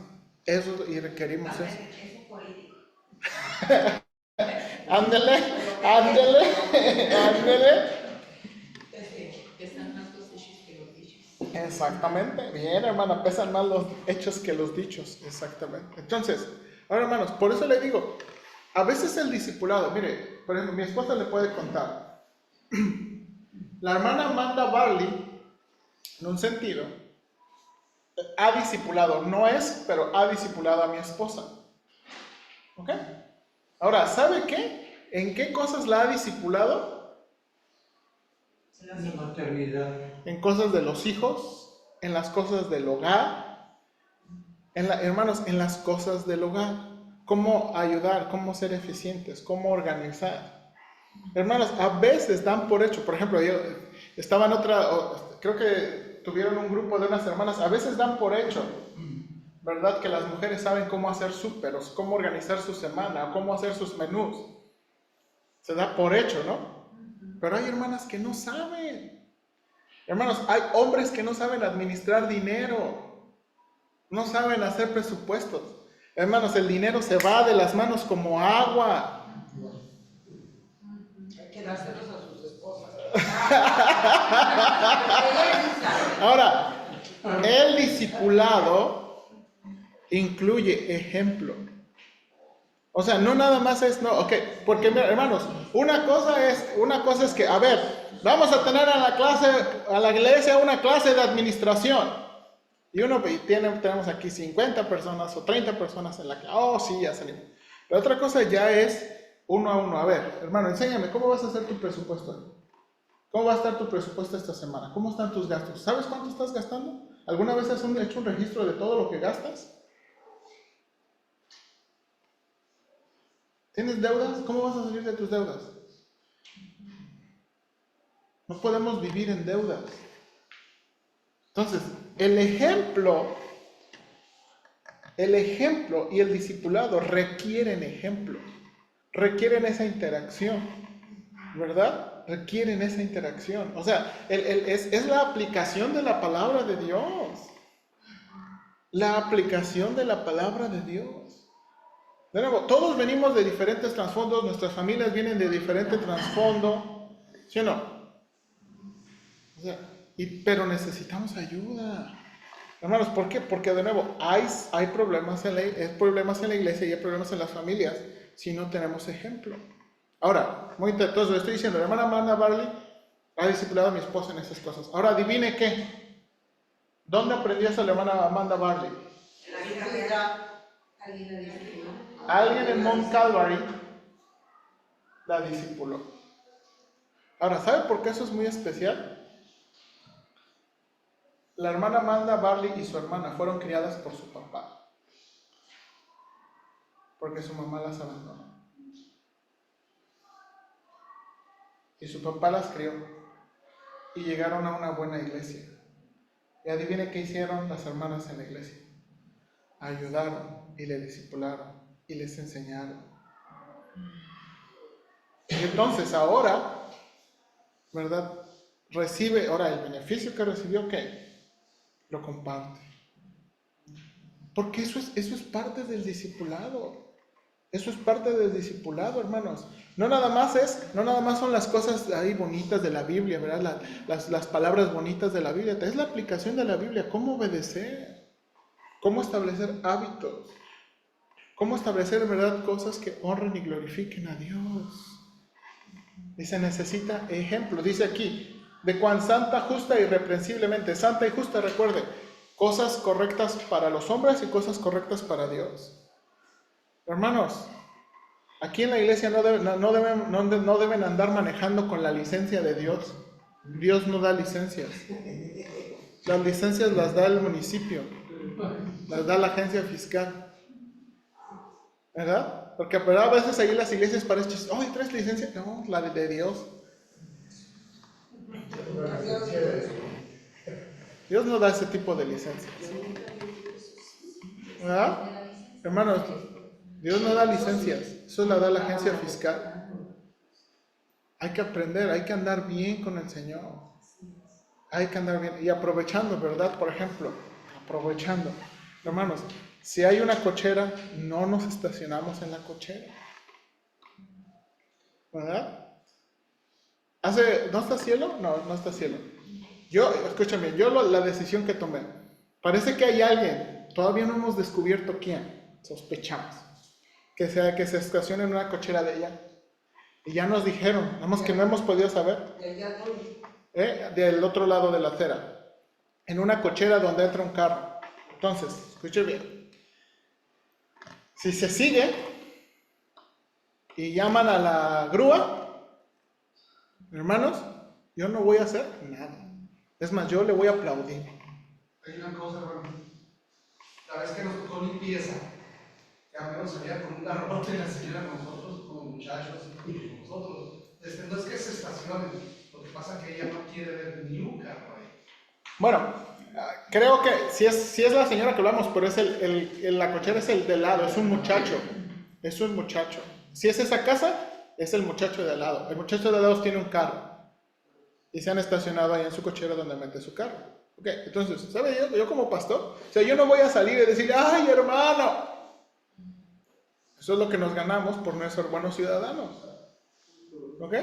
eso y requerimos eso. Es un político. Ándele, ándele, ándele. Pesan más los hechos que los dichos. Exactamente, bien hermana, pesan más los hechos que los dichos, exactamente. Entonces, ahora hermanos, por eso le digo, a veces el discipulado, mire, por ejemplo, mi esposa le puede contar, la hermana Amanda Barley, en un sentido, ha discipulado, no es, pero ha discipulado a mi esposa. ¿Ok? Ahora, ¿sabe qué? ¿En qué cosas la ha discipulado? La maternidad. En cosas de los hijos, en las cosas del hogar, hermanos, en las cosas del hogar. Cómo ayudar, cómo ser eficientes, cómo organizar. Hermanos, a veces dan por hecho, por ejemplo, yo estaba en otra, creo que tuvieron un grupo de unas hermanas, a veces dan por hecho, ¿verdad? Que las mujeres saben cómo hacer súper, o cómo organizar su semana, o cómo hacer sus menús. Se da por hecho, ¿no? Pero hay hermanas que no saben. Hermanos, hay hombres que no saben administrar dinero, no saben hacer presupuestos. Hermanos, el dinero se va de las manos como agua. Hay que dárselos a sus esposas. Ahora, el discipulado incluye ejemplo. O sea, no nada más es, no, ok, porque hermanos, una cosa es que, a ver, vamos a tener a la iglesia una clase de administración. Y tenemos aquí 50 personas o 30 personas en la clase. Oh, sí, ya salimos. La otra cosa ya es uno a uno. A ver, hermano, enséñame, ¿cómo vas a hacer tu presupuesto? ¿Cómo va a estar tu presupuesto esta semana? ¿Cómo están tus gastos? ¿Sabes cuánto estás gastando? ¿Alguna vez has hecho un registro de todo lo que gastas? ¿Tienes deudas? ¿Cómo vas a salir de tus deudas? No podemos vivir en deudas. Entonces, el ejemplo y el discipulado requieren ejemplo, requieren esa interacción, ¿verdad? Requieren esa interacción. O sea, es la aplicación de la palabra de Dios. La aplicación de la palabra de Dios. De nuevo, todos venimos de diferentes trasfondos, nuestras familias vienen de diferente trasfondo, ¿sí o no? O sea, pero necesitamos ayuda. Hermanos, ¿por qué? Porque de nuevo, hay problemas en la iglesia y hay problemas en las familias si no tenemos ejemplo. Ahora, entonces le estoy diciendo, la hermana Amanda Barley ha discipulado a mi esposa en esas cosas. Ahora, adivine qué. ¿Dónde aprendió eso la hermana Amanda Barley? Alguien en Mount Calvary la discipuló. Ahora, ¿sabe por qué eso es muy especial? La hermana Amanda Barley y su hermana fueron criadas por su papá, porque su mamá las abandonó. Y su papá las crió y llegaron a una buena iglesia. Y adivine qué hicieron las hermanas en la iglesia. Ayudaron y le discipularon y les enseñaron. Y entonces ahora, ¿verdad? Recibe, ahora el beneficio que recibió, ¿qué? Lo comparte. Porque eso es parte del discipulado. Eso es parte del discipulado, hermanos. No nada más son las cosas ahí bonitas de la Biblia, ¿verdad? Las palabras bonitas de la Biblia. Es la aplicación de la Biblia. Cómo obedecer. Cómo establecer hábitos. Cómo establecer, ¿verdad? Cosas que honren y glorifiquen a Dios. Dice, necesita ejemplo. Dice aquí, de cuán santa, justa, irreprensiblemente. Santa y justa, recuerde, cosas correctas para los hombres y cosas correctas para Dios. Hermanos, aquí en la iglesia no deben andar manejando con la licencia de Dios. Dios no da licencias. Las licencias las da el municipio, las da la agencia fiscal. ¿Verdad? Porque pero a veces ahí las iglesias parecen, ¡ay, traes licencia! No, la de Dios. Dios no da ese tipo de licencias. ¿Verdad? Hermanos, Dios no da licencias, eso la da la agencia fiscal. Hay que aprender, hay que andar bien con el Señor. Hay que andar bien. Y aprovechando, ¿verdad? Por ejemplo, aprovechando. Hermanos, si hay una cochera, no nos estacionamos en la cochera. ¿Verdad? ¿No está cielo? No está cielo. Escúchame, la decisión que tomé. Parece que hay alguien, todavía no hemos descubierto quién, sospechamos, que se estacione en una cochera de ella. Y ya nos dijeron, nada más que no hemos podido saber. Del otro lado de la acera. En una cochera donde entra un carro. Entonces, escuche bien. Si se sigue y llaman a la grúa, hermanos, yo no voy a hacer nada. Es más, yo le voy a aplaudir. Hay una cosa, hermano. La vez que nos tocó limpieza, que a menos salía con un garrote la señora nosotros como muchachos y nosotros. No es que se estacionen, lo que pasa es que ella no quiere ver ni un carro ahí. Bueno, creo que si es la señora que hablamos, pero es la cochera es el de lado, es un muchacho. Es un muchacho. Si es esa casa, es el muchacho de al lado. El muchacho de al lado tiene un carro. Y se han estacionado ahí en su cochera donde mete su carro. Ok, entonces, ¿sabe yo como pastor? O sea, yo no voy a salir y decir, ¡ay, hermano! Eso es lo que nos ganamos por no ser buenos ciudadanos. ¿Ok?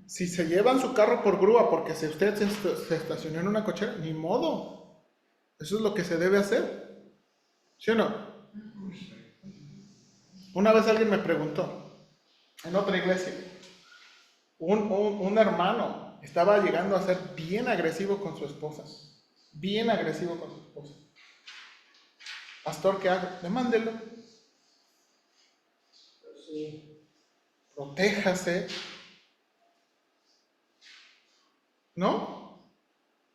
Si se llevan su carro por grúa porque si usted se estacionó en una cochera, ni modo. Eso es lo que se debe hacer. ¿Sí o no? Una vez alguien me preguntó, en otra iglesia, un hermano estaba llegando a ser bien agresivo con su esposa. Bien agresivo con su esposa. Pastor, ¿qué hago? Demándelo. Protéjase. ¿No?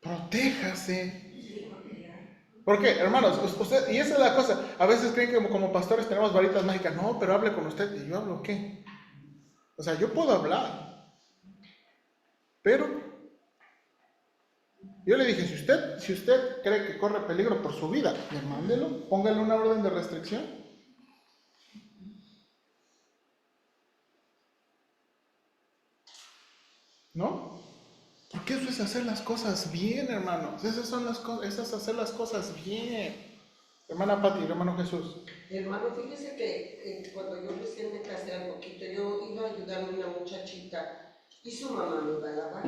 Protéjase. Porque, hermanos, usted, y esa es la cosa, a veces creen que como pastores tenemos varitas mágicas. No, pero hable con usted. ¿Y yo hablo qué? O sea, yo puedo hablar. Pero, yo le dije, si usted cree que corre peligro por su vida, demándelo, póngale una orden de restricción. ¿No? Porque eso es hacer las cosas bien, hermanos. Esas son las cosas, esas es hacer las cosas bien. Hermana Pati, hermano Jesús. Hermano, fíjese que cuando yo recién me casé al poquito, yo iba a ayudarme a una muchachita y su mamá me iba a lavar.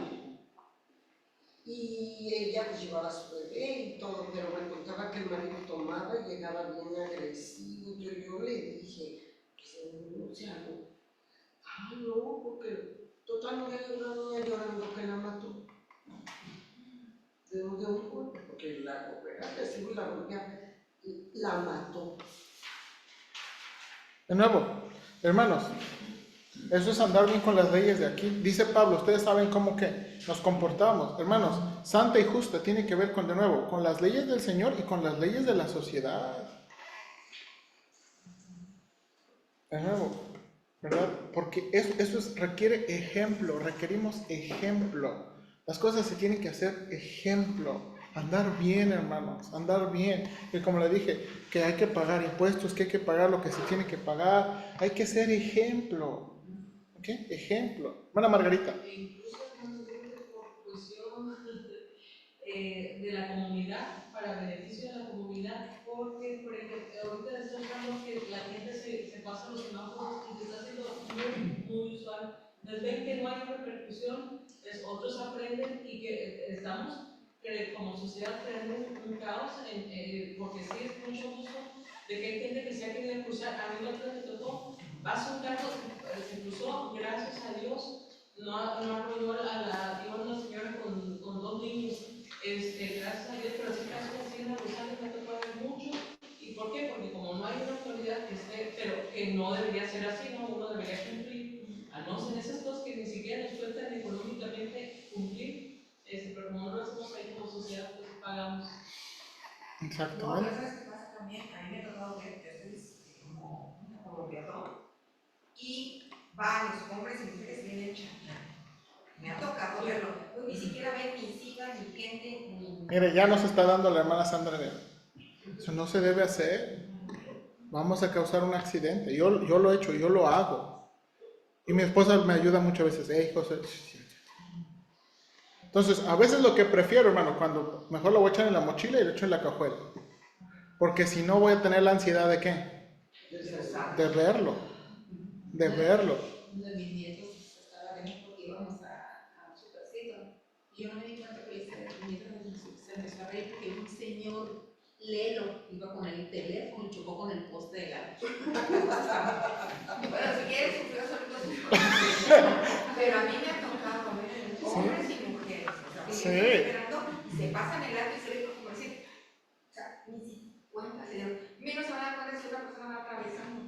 Y ella pues llevaba a su bebé y todo, pero me contaba que el marido tomaba y llegaba bien agresivo. Yo le dije, pues no se algo. Ah, no, porque total no había una niña llorando que la mató. De un golpe, porque la agresivo y la golpea, la mató. De nuevo, hermanos, eso es andar bien con las leyes de aquí. Dice Pablo, ustedes saben cómo que nos comportamos. Hermanos, santa y justa tiene que ver con, de nuevo, con las leyes del Señor y con las leyes de la sociedad. De nuevo, ¿verdad? Porque eso requiere ejemplo, requerimos ejemplo. Las cosas se tienen que hacer ejemplo. Andar bien, hermanos, andar bien. Y como le dije, que hay que pagar impuestos, que hay que pagar lo que se tiene que pagar. Hay que ser ejemplo. ¿Ok? Ejemplo. Hermana Margarita. Incluso por cuestión de la comunidad, para beneficio de la comunidad, porque por ejemplo, ahorita estoy hablando que la gente se pasa los semáforos y se está haciendo muy usual. Entonces ven que no hay repercusión, pues otros aprenden y que estamos como sociedad creando un caos, porque sí es mucho gusto de que hay gente que se ha querido cruzar. A mí la otra me tocó va a su carro, se cruzó, gracias a Dios, no arruinó iba una señora con 2 niños, gracias a Dios, pero sí casos así en la Rosales me tocó ver mucho. ¿Y por qué? Porque como no hay una autoridad que esté, pero que no debería ser así, ¿no? Uno debería cumplir, a no ser esas cosas que ni siquiera nos cuentan económicamente cumplir, pero como no lo hacemos ahí como sociedad, pues pagamos. Exactamente. No, ¿sabes qué pasa también? A mí me ha tocado ver que ustedes como peatón y varios hombres y mujeres vienen chateando. Me ha tocado verlo. Pues ni siquiera ven ni sigan ni gente ni... Mire, ya nos está dando la hermana Sandra de... Eso no se debe hacer. Vamos a causar un accidente. Yo lo he hecho, yo lo hago. Y mi esposa me ayuda muchas veces. Hey, José. Entonces, a veces lo que prefiero, hermano, cuando mejor lo voy a echar en la mochila y lo echo en la cajuela. Porque si no voy a tener la ansiedad de ¿qué? De verlo. De verlo. Uno de mis nietos estaba viendo porque íbamos a un supercito. Y yo no me di cuenta que mi nieto se empezó a reír porque un señor lelo iba con el teléfono y chocó con el poste de la... Bueno, si quieres, sufrió solito. Pero a mí me ha tocado ver hombres y mujeres. O sea, que esperando, se pasan el alto y se ve como decir, o sea, ni si cuenta, menos se van a dar cuenta si otra persona va atravesando.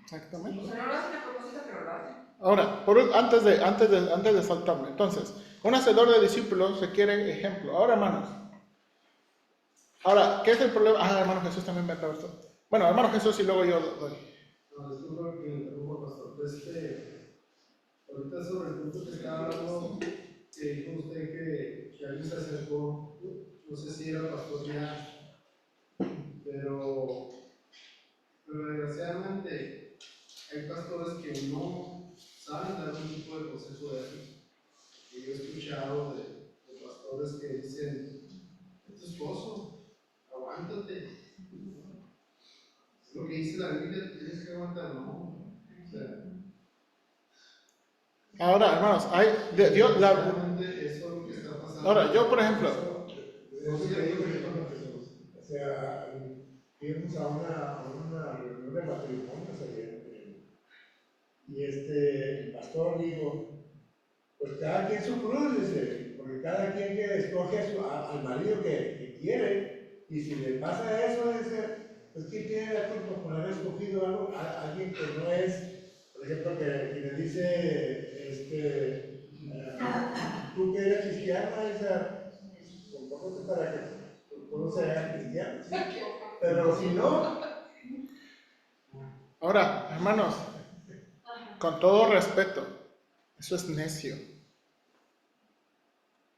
Exactamente. O sea, no lo hacen a propósito, pero lo hacen. Ahora, antes de saltarme, entonces, un hacedor de discípulos requiere ejemplo. Ahora, hermanos. Ahora, ¿qué es el problema? Hermano Jesús también me atravesó. Bueno, hermano Jesús y luego yo doy. No, disculpa que interrumpa, pastor. Ahorita sobre el punto que estaba hablando, que dijo usted que alguien se acercó, no sé si era pastor ya, pero desgraciadamente hay pastores que no saben dar un tipo de consejo de eso. Y yo he escuchado de pastores que dicen, es tu esposo, aguántate. Es lo que dice la Biblia, tienes que aguantar, ¿no? O sea, Ahora, hermanos, ahora, yo por ejemplo, o sea, fuimos a una reunión de matrimonios ayer, y el pastor dijo, pues cada quien su cruz, dice, porque cada quien que escoge al marido que quiere, y si le pasa eso, dice, pues ¿quién tiene la culpa por haber escogido a alguien que no es? Por ejemplo, que le dice, tú que eres cristiana, esa, compórtate para que todos sean cristianos, ¿sí? Pero si no... Ahora, hermanos, con todo respeto, eso es necio.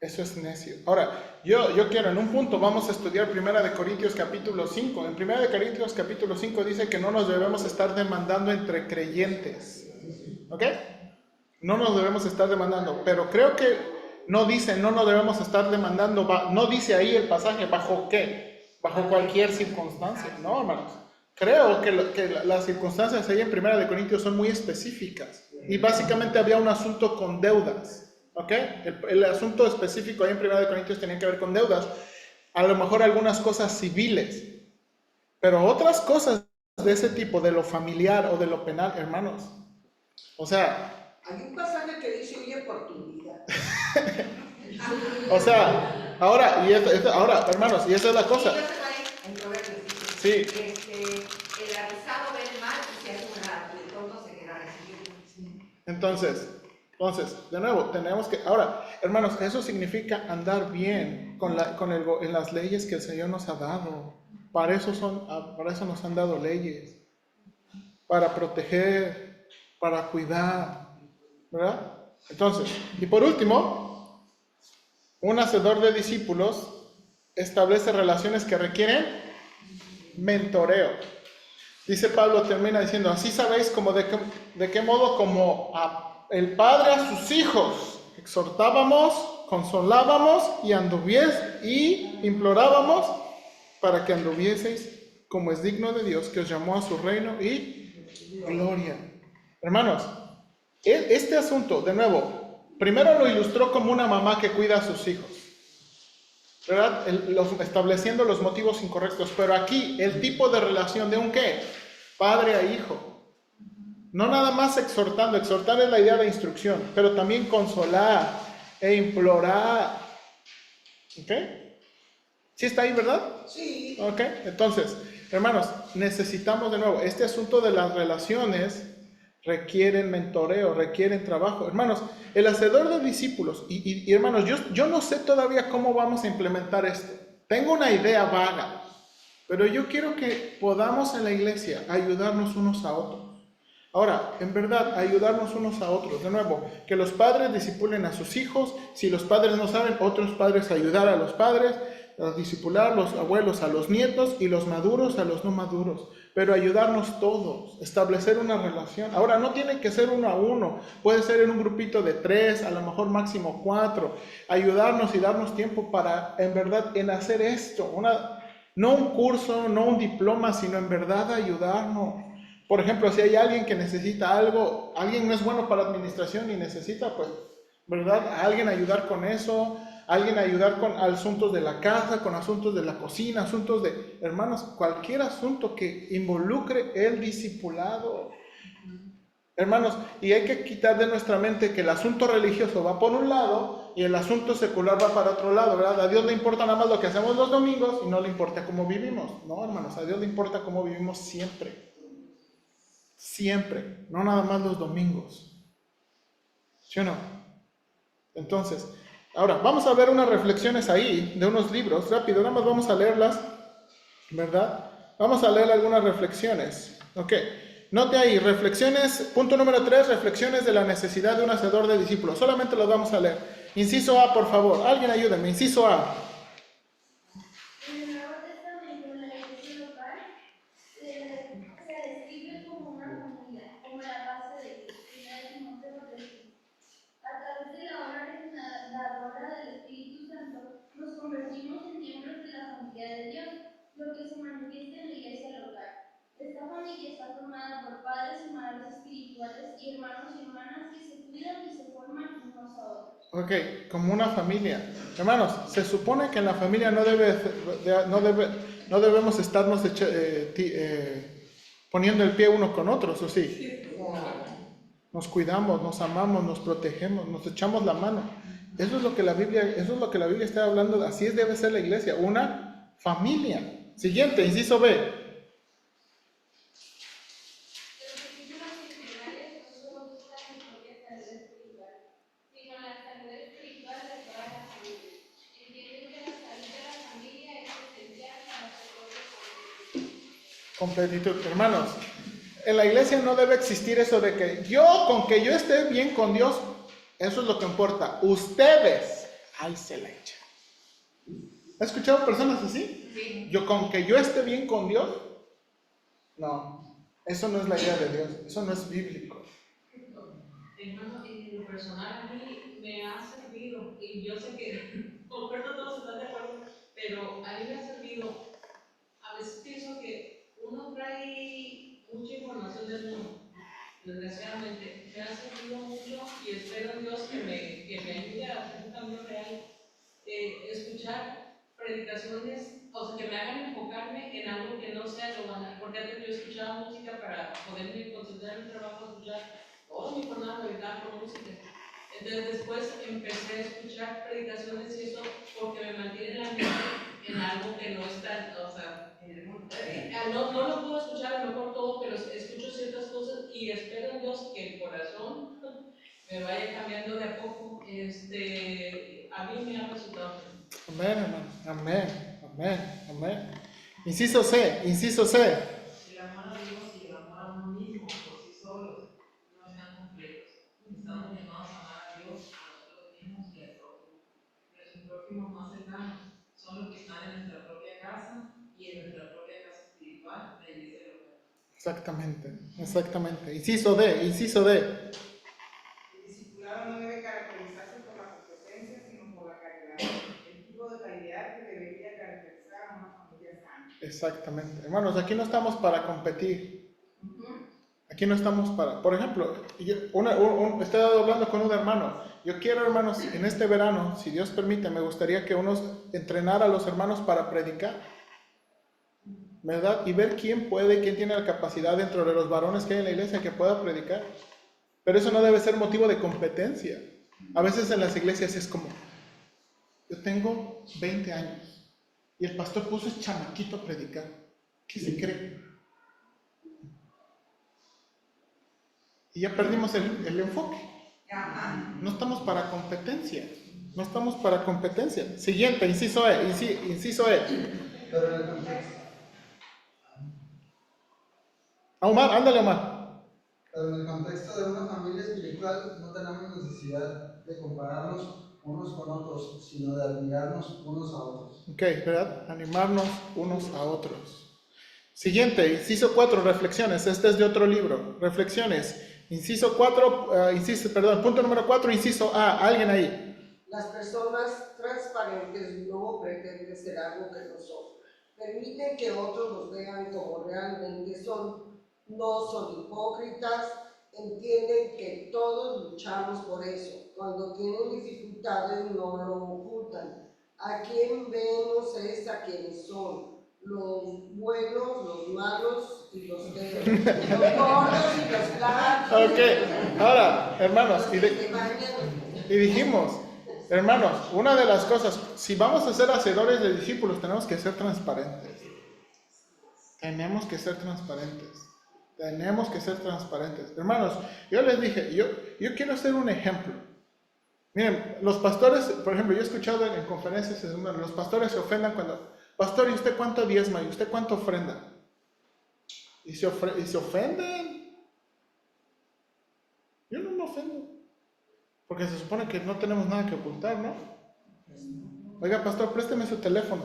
Eso es necio. Ahora, yo quiero, en un punto vamos a estudiar 1 Corintios capítulo 5. En 1 Corintios capítulo 5 dice que no nos debemos estar demandando entre creyentes. ¿Ok? No nos debemos estar demandando. Pero creo que no dice no nos debemos estar demandando. No dice ahí el pasaje bajo qué. Bajo cualquier circunstancia. No, hermanos. Creo que las circunstancias ahí en 1 Corintios son muy específicas. Y básicamente había un asunto con deudas. ¿Ok? El asunto específico ahí en 1 Corintios tenía que ver con deudas. A lo mejor algunas cosas civiles. Pero otras cosas de ese tipo, de lo familiar o de lo penal, hermanos. O sea... Hay un pasaje que dice, huye por tu vida. O sea, ahora, hermanos, y esa es la cosa. En Proverbios dice, Sí. el avisado ve el mal y se hace una, el tonto se queda recibiendo. Entonces, de nuevo, tenemos que... Ahora, hermanos, eso significa andar bien en las leyes que el Señor nos ha dado. Para eso nos han dado leyes. Para proteger, para cuidar, ¿verdad? Entonces, y por último, un hacedor de discípulos establece relaciones que requieren mentoreo. Dice Pablo, termina diciendo, así sabéis de qué modo como el Padre a sus hijos exhortábamos, consolábamos y implorábamos para que anduvieseis como es digno de Dios, que os llamó a su reino y gloria. Hermanos, este asunto, de nuevo, primero lo ilustró como una mamá que cuida a sus hijos, ¿verdad? Estableciendo los motivos incorrectos, pero aquí el tipo de relación de un ¿qué? Padre a hijo. No nada más exhortando, exhortar es la idea de instrucción, pero también consolar e implorar. ¿Ok? ¿Sí está ahí, verdad? Sí. Ok, entonces, hermanos, necesitamos de nuevo, este asunto de las relaciones requieren mentoreo, requieren trabajo. Hermanos, el hacedor de discípulos, y hermanos, yo no sé todavía cómo vamos a implementar esto. Tengo una idea vaga, pero yo quiero que podamos en la iglesia ayudarnos unos a otros. Ahora, en verdad, ayudarnos unos a otros. De nuevo, que los padres discipulen a sus hijos. Si los padres no saben, otros padres ayudar a los padres, a discipular, los abuelos a los nietos y los maduros a los no maduros. Pero ayudarnos todos, establecer una relación. Ahora, no tiene que ser 1 a 1, puede ser en un grupito de 3, a lo mejor máximo 4. Ayudarnos y darnos tiempo para, en verdad, en hacer esto. No un curso, no un diploma, sino en verdad ayudarnos. Por ejemplo, si hay alguien que necesita algo, alguien no es bueno para administración y necesita, pues, ¿verdad? A alguien ayudar con eso, alguien ayudar con asuntos de la casa, con asuntos de la cocina, asuntos de, hermanos, cualquier asunto que involucre el discipulado. Hermanos, y hay que quitar de nuestra mente que el asunto religioso va por un lado y el asunto secular va para otro lado, ¿verdad? A Dios le importa nada más lo que hacemos los domingos y no le importa cómo vivimos. No, hermanos, a Dios le importa cómo vivimos siempre. Siempre, no nada más los domingos. ¿Sí o no? Entonces, ahora vamos a ver unas reflexiones ahí de unos libros, rápido, nada más vamos a leerlas, ¿verdad? Vamos a leer algunas reflexiones. Ok, note ahí, reflexiones, punto número 3, reflexiones de la necesidad de un hacedor de discípulos. Solamente los vamos a leer. Inciso A, por favor, alguien ayúdenme, inciso A. Nos convertimos en miembros de la familia de Dios, lo que se manifiesta en la iglesia local. Esta familia está formada por padres y madres espirituales y hermanos y hermanas que se cuidan y se forman unos a otros. Ok, como una familia. Hermanos, se supone que en la familia no debemos estarnos poniendo el pie uno con otros, ¿o sí? Nos cuidamos, nos amamos, nos protegemos, nos echamos la mano. Eso es lo que la Biblia está hablando, así debe ser la iglesia, una familia. Siguiente, inciso B. Los discípulos integrales no solo buscan su propia salud espiritual, sino la salud espiritual de toda la familia. Entienden que la salud de la familia es esencial para su propia salud. Completitud. Hermanos, en la iglesia no debe existir eso de que con que yo esté bien con Dios, eso es lo que importa. Ustedes, ahí se la echan. ¿Has escuchado personas así? Sí. Con que yo esté bien con Dios. No, eso no es la idea de Dios. Eso no es bíblico. Hermano, en lo personal a mí me ha servido, y yo sé que, por supuesto todos están de acuerdo, pero a mí me ha servido. A veces pienso que uno trae mucha información del mundo. Desgraciadamente, me ha servido mucho y espero en Dios que me ayude a hacer un cambio real. Escuchar predicaciones, o sea, que me hagan enfocarme en algo que no sea lo banal. Porque antes yo escuchaba música para poderme concentrar en el trabajo, escuchar toda mi jornada dedicada por música. Entonces, después empecé a escuchar predicaciones y eso porque me mantiene la mente en algo que no está, o sea, en el mundo. No lo puedo escuchar a lo mejor todo, pero escucho ciertas cosas y espero en Dios que el corazón me vaya cambiando de a poco. A mí me ha resultado. Amén, hermano. Amén, amén, amén. Inciso C, inciso C. El amor a Dios y el amor a uno mismo por sí solos no están completos. Estamos llamados a amar a Dios, a nosotros mismos y al prójimo. Nuestros prójimos más cercanos son los que están en nuestra propia casa y en nuestra propia casa espiritual, la iglesia local. Exactamente, exactamente. Inciso D, inciso D. El discipulado no debe caracterizarse por la competencia, sino por la caridad. El tipo de calidad que debería caracterizar a una familia sana. Exactamente. Hermanos, aquí no estamos para competir. Aquí no estamos para... Por ejemplo, estoy hablando con un hermano. Yo quiero, hermanos, en este verano, si Dios permite, me gustaría que unos entrenara a los hermanos para predicar. ¿verdad? Y ver quién puede, quién tiene la capacidad dentro de los varones que hay en la iglesia que pueda predicar. Pero eso no debe ser motivo de competencia. A veces en las iglesias es como, yo tengo 20 años y el pastor puso ese chamaquito a predicar. ¿Qué se cree? Y ya perdimos el enfoque. No estamos para competencia. No estamos para competencia. Siguiente, inciso E. Inciso E. Pero en el contexto, Omar, ándale, Omar. pero en el contexto de una familia espiritual no tenemos necesidad de compararnos unos con otros, sino de admirarnos unos a otros. Ok, ¿verdad? Animarnos unos a otros. Siguiente, inciso 4, reflexiones. Este es de otro libro. Reflexiones. Inciso 4, punto número 4, inciso A. ¿Alguien ahí? Las personas transparentes no pretenden ser algo que no son. Permiten que otros los vean como realmente son. No son hipócritas. Entienden que todos luchamos por eso. Cuando tienen dificultades no lo ocultan. A quien vemos es a quienes son. Los buenos, los malos y los feos. Los gordos y los flacos. Ok, ahora, hermanos, y dijimos, hermanos, una de las cosas, si vamos a ser hacedores de discípulos, tenemos que ser transparentes. Tenemos que ser transparentes. Tenemos que ser transparentes. Hermanos, yo les dije, yo quiero ser un ejemplo. Miren, los pastores, por ejemplo, yo he escuchado en conferencias, los pastores se ofendan cuando, pastor, ¿y usted cuánto diezma? ¿Y usted cuánto ofrenda? Y se ofenden. Yo no me ofendo. Porque se supone que no tenemos nada que ocultar, ¿no? Oiga, pastor, présteme su teléfono.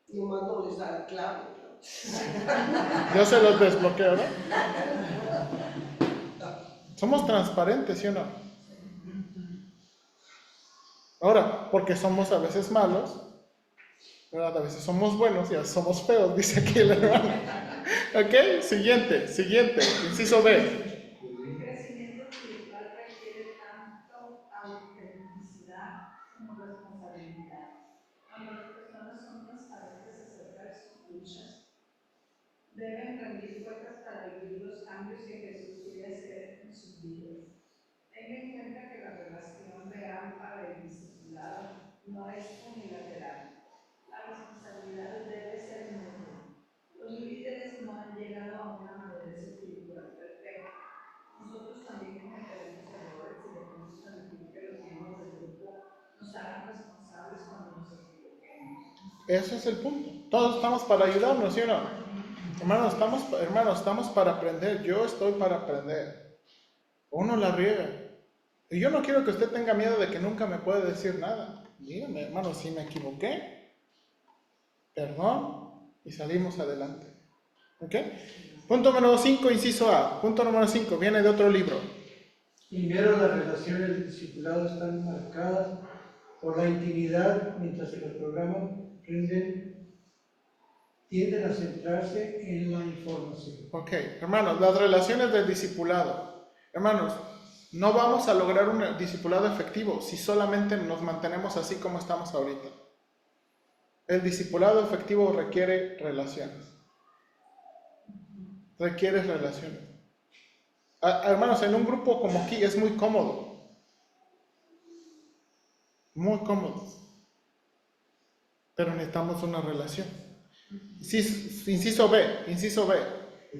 Nomás no les da la clave. Yo se los desbloqueo, ¿no? Somos transparentes, ¿sí o no? Ahora, porque somos a veces malos, ¿verdad? A veces somos buenos y a veces somos feos, dice aquí el hermano. Ok, siguiente, inciso B. El crecimiento espiritual requiere tanto autenticidad como responsabilidad. Cuando las personas son transparentes acerca de sus luchas, deben rendir cuentas para vivir los cambios que Jesús quiere hacer en sus vidas. Tenga en cuenta que la relación de AMPA del discipulado no es unilateral. La responsabilidad debe ser mutua. Los líderes no han llegado a una madurez espiritual perfecta. Nosotros también cometeremos errores y debemos permitir que los miembros del grupo nos hagan responsables cuando nos equivoquemos. Ese es el punto. Todos estamos para ayudarnos, ¿sí o no? Hermanos, estamos para aprender. Yo estoy para aprender. Uno la riega. Y yo no quiero que usted tenga miedo de que nunca me puede decir nada. Dígame, hermano, si me equivoqué, perdón, y salimos adelante. ¿Ok? Punto número 5, inciso A. Punto número 5, viene de otro libro. Primero, las relaciones del discipulado están marcadas por la intimidad, mientras que los programas tienden a centrarse en la información. Ok, hermanos, las relaciones del discipulado. Hermanos, no vamos a lograr un discipulado efectivo si solamente nos mantenemos así como estamos ahorita. El discipulado efectivo requiere relaciones. Requiere relaciones. Hermanos, en un grupo como aquí es muy cómodo. Muy cómodo. Pero necesitamos una relación. Inciso B. En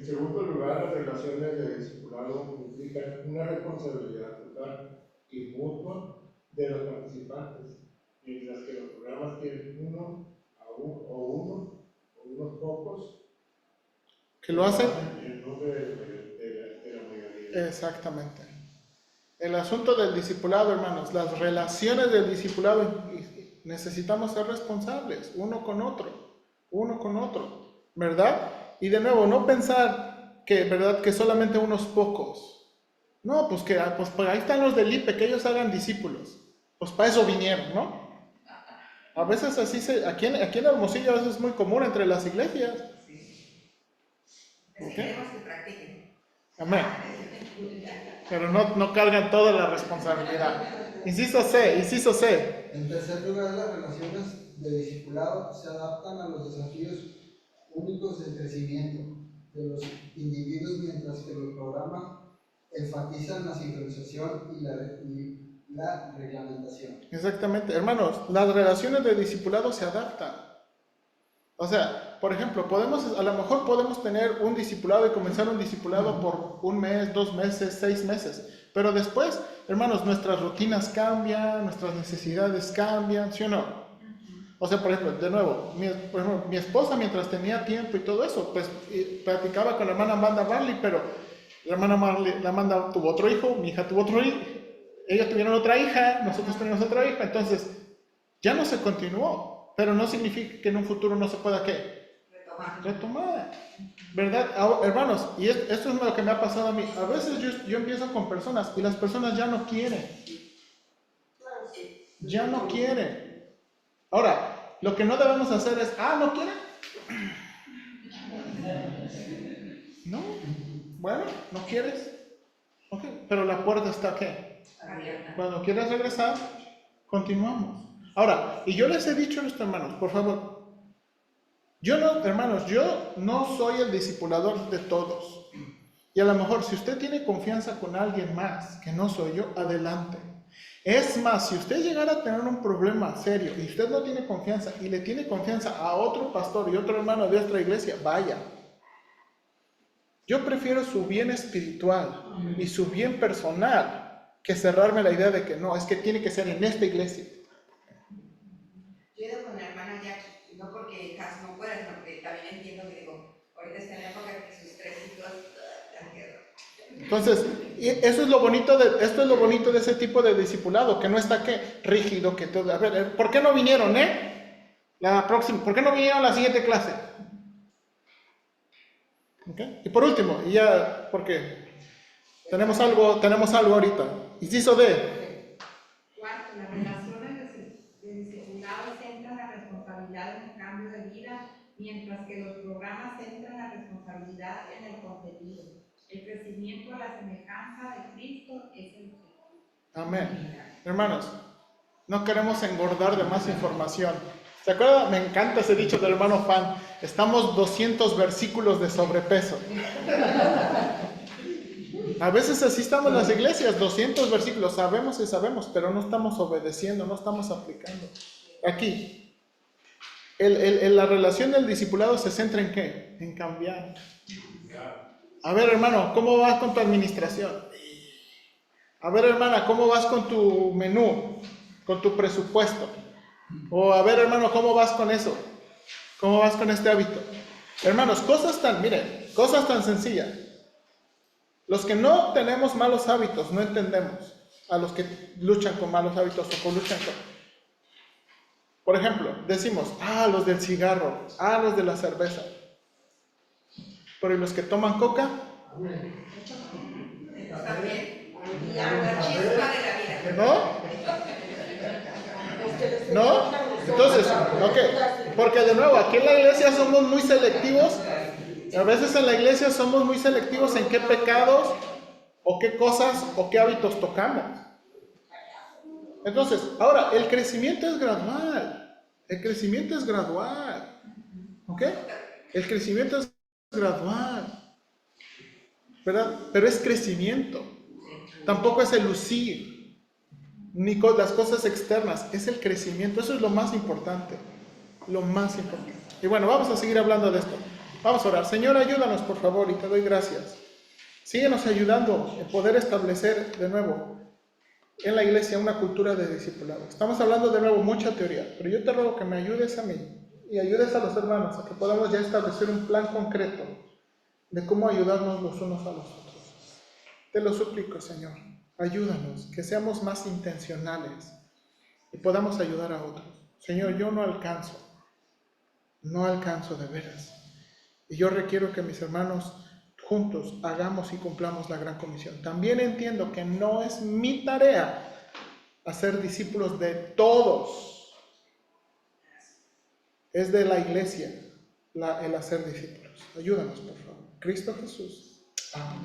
segundo lugar, las relaciones de discipulado implican una responsabilidad total y mutua de los participantes, mientras que los programas tienen unos pocos ¿Que lo hacen? en nombre de la mayoría. Exactamente. El asunto del discipulado, hermanos, las relaciones del discipulado, necesitamos ser responsables, uno con otro, ¿verdad? Y de nuevo, no pensar que, ¿verdad?, que solamente unos pocos. No, pues que ahí están los del IPE, que ellos hagan discípulos. Pues para eso vinieron, ¿no? A veces así aquí en Hermosillo a veces es muy común entre las iglesias. Queremos que practiquen. Amén. pero no cargan toda la responsabilidad. Inciso C. En tercer lugar, las relaciones de discipulado se adaptan a los desafíos únicos del crecimiento de los individuos, mientras que los programas enfatizan la sincronización y la reglamentación. Exactamente, hermanos, las relaciones de discipulado se adaptan. O sea, por ejemplo, a lo mejor podemos tener un discipulado y comenzar un discipulado por 1 mes, 2 meses, 6 meses, pero después, hermanos, nuestras rutinas cambian, nuestras necesidades cambian, ¿sí o no? O sea, por ejemplo, de nuevo, mi esposa mientras tenía tiempo y todo eso, pues platicaba con la hermana Amanda Marley, pero la Amanda tuvo otro hijo, mi hija tuvo otro hijo, ellos tuvieron otra hija, nosotros tenemos otra hija, entonces ya no se continuó. Pero no significa que en un futuro no se pueda, ¿qué? Retomar. ¿Verdad? Hermanos, y esto es lo que me ha pasado a mí. A veces yo empiezo con personas y las personas ya no quieren. Ya no quieren. Ahora, lo que no debemos hacer es, ¿no quieren? No. Bueno, ¿no quieres? Ok, pero la puerta está, ¿qué? Cuando quieras regresar, continuamos. Ahora, y yo les he dicho a esto, hermanos, por favor, yo no soy el discipulador de todos. Y a lo mejor si usted tiene confianza con alguien más que no soy yo, adelante. Es más, si usted llegara a tener un problema serio y usted no tiene confianza y le tiene confianza a otro pastor y otro hermano de otra iglesia, vaya. Yo prefiero su bien espiritual y su bien personal que cerrarme la idea de que no, es que tiene que ser en esta iglesia. Yo he ido con la hermana Jackie, no porque casi no pueda, sino porque también entiendo que digo, ahorita está en la época que sus 3 hijos la guerra. Entonces, esto es lo bonito de ese tipo de discipulado, que no está rígido, que todo. A ver, ¿por qué no vinieron, ¿por qué no vinieron a la siguiente clase? ¿Okay? Y por último, y ya, porque tenemos algo ahorita. Inciso D. Cuarto, las relaciones de discipulado centran la responsabilidad en el cambio de vida, mientras que los programas centran la responsabilidad en el contenido. El crecimiento a la semejanza de Cristo es el objetivo. Amén. Hermanos, no queremos engordar de más información. ¿Se acuerdan? Me encanta ese dicho del hermano Fan. Estamos 200 versículos de sobrepeso. A veces así estamos en las iglesias, 200 versículos, sabemos, pero no estamos obedeciendo, no estamos aplicando. Aquí, la relación del discipulado se centra en ¿qué? En cambiar. A ver, hermano, ¿cómo vas con tu administración? A ver, hermana, ¿cómo vas con tu menú? Con tu presupuesto. O a ver, hermano, ¿cómo vas con eso? ¿Cómo vas con este hábito? Hermanos, cosas tan sencillas. Los que no tenemos malos hábitos no entendemos a los que luchan con malos hábitos o luchan con... Por ejemplo, decimos, los del cigarro, los de la cerveza. Pero ¿y los que toman coca? También. La chispa de la vida. ¿No? Entonces, porque de nuevo, aquí en la iglesia somos muy selectivos. A veces en la iglesia somos muy selectivos en qué pecados, o qué cosas, o qué hábitos tocamos. Entonces, ahora, el crecimiento es gradual. El crecimiento es gradual. ¿Ok? El crecimiento es gradual. ¿Verdad? Pero es crecimiento. Tampoco es el lucir, ni las cosas externas. Es el crecimiento. Eso es lo más importante. Lo más importante. Y bueno, vamos a seguir hablando de esto. Vamos a orar. Señor, ayúdanos, por favor, y te doy gracias. Síguenos ayudando en poder establecer de nuevo en la iglesia una cultura de discipulado. Estamos hablando de nuevo mucha teoría, pero yo te ruego que me ayudes a mí y ayudes a los hermanos a que podamos ya establecer un plan concreto de cómo ayudarnos los unos a los otros. Te lo suplico, Señor. Ayúdanos, que seamos más intencionales y podamos ayudar a otros. Señor, yo no alcanzo de veras. Y yo requiero que mis hermanos juntos hagamos y cumplamos la gran comisión. También entiendo que no es mi tarea hacer discípulos de todos. Es de la iglesia el hacer discípulos. Ayúdanos, por favor. Cristo Jesús. Amén.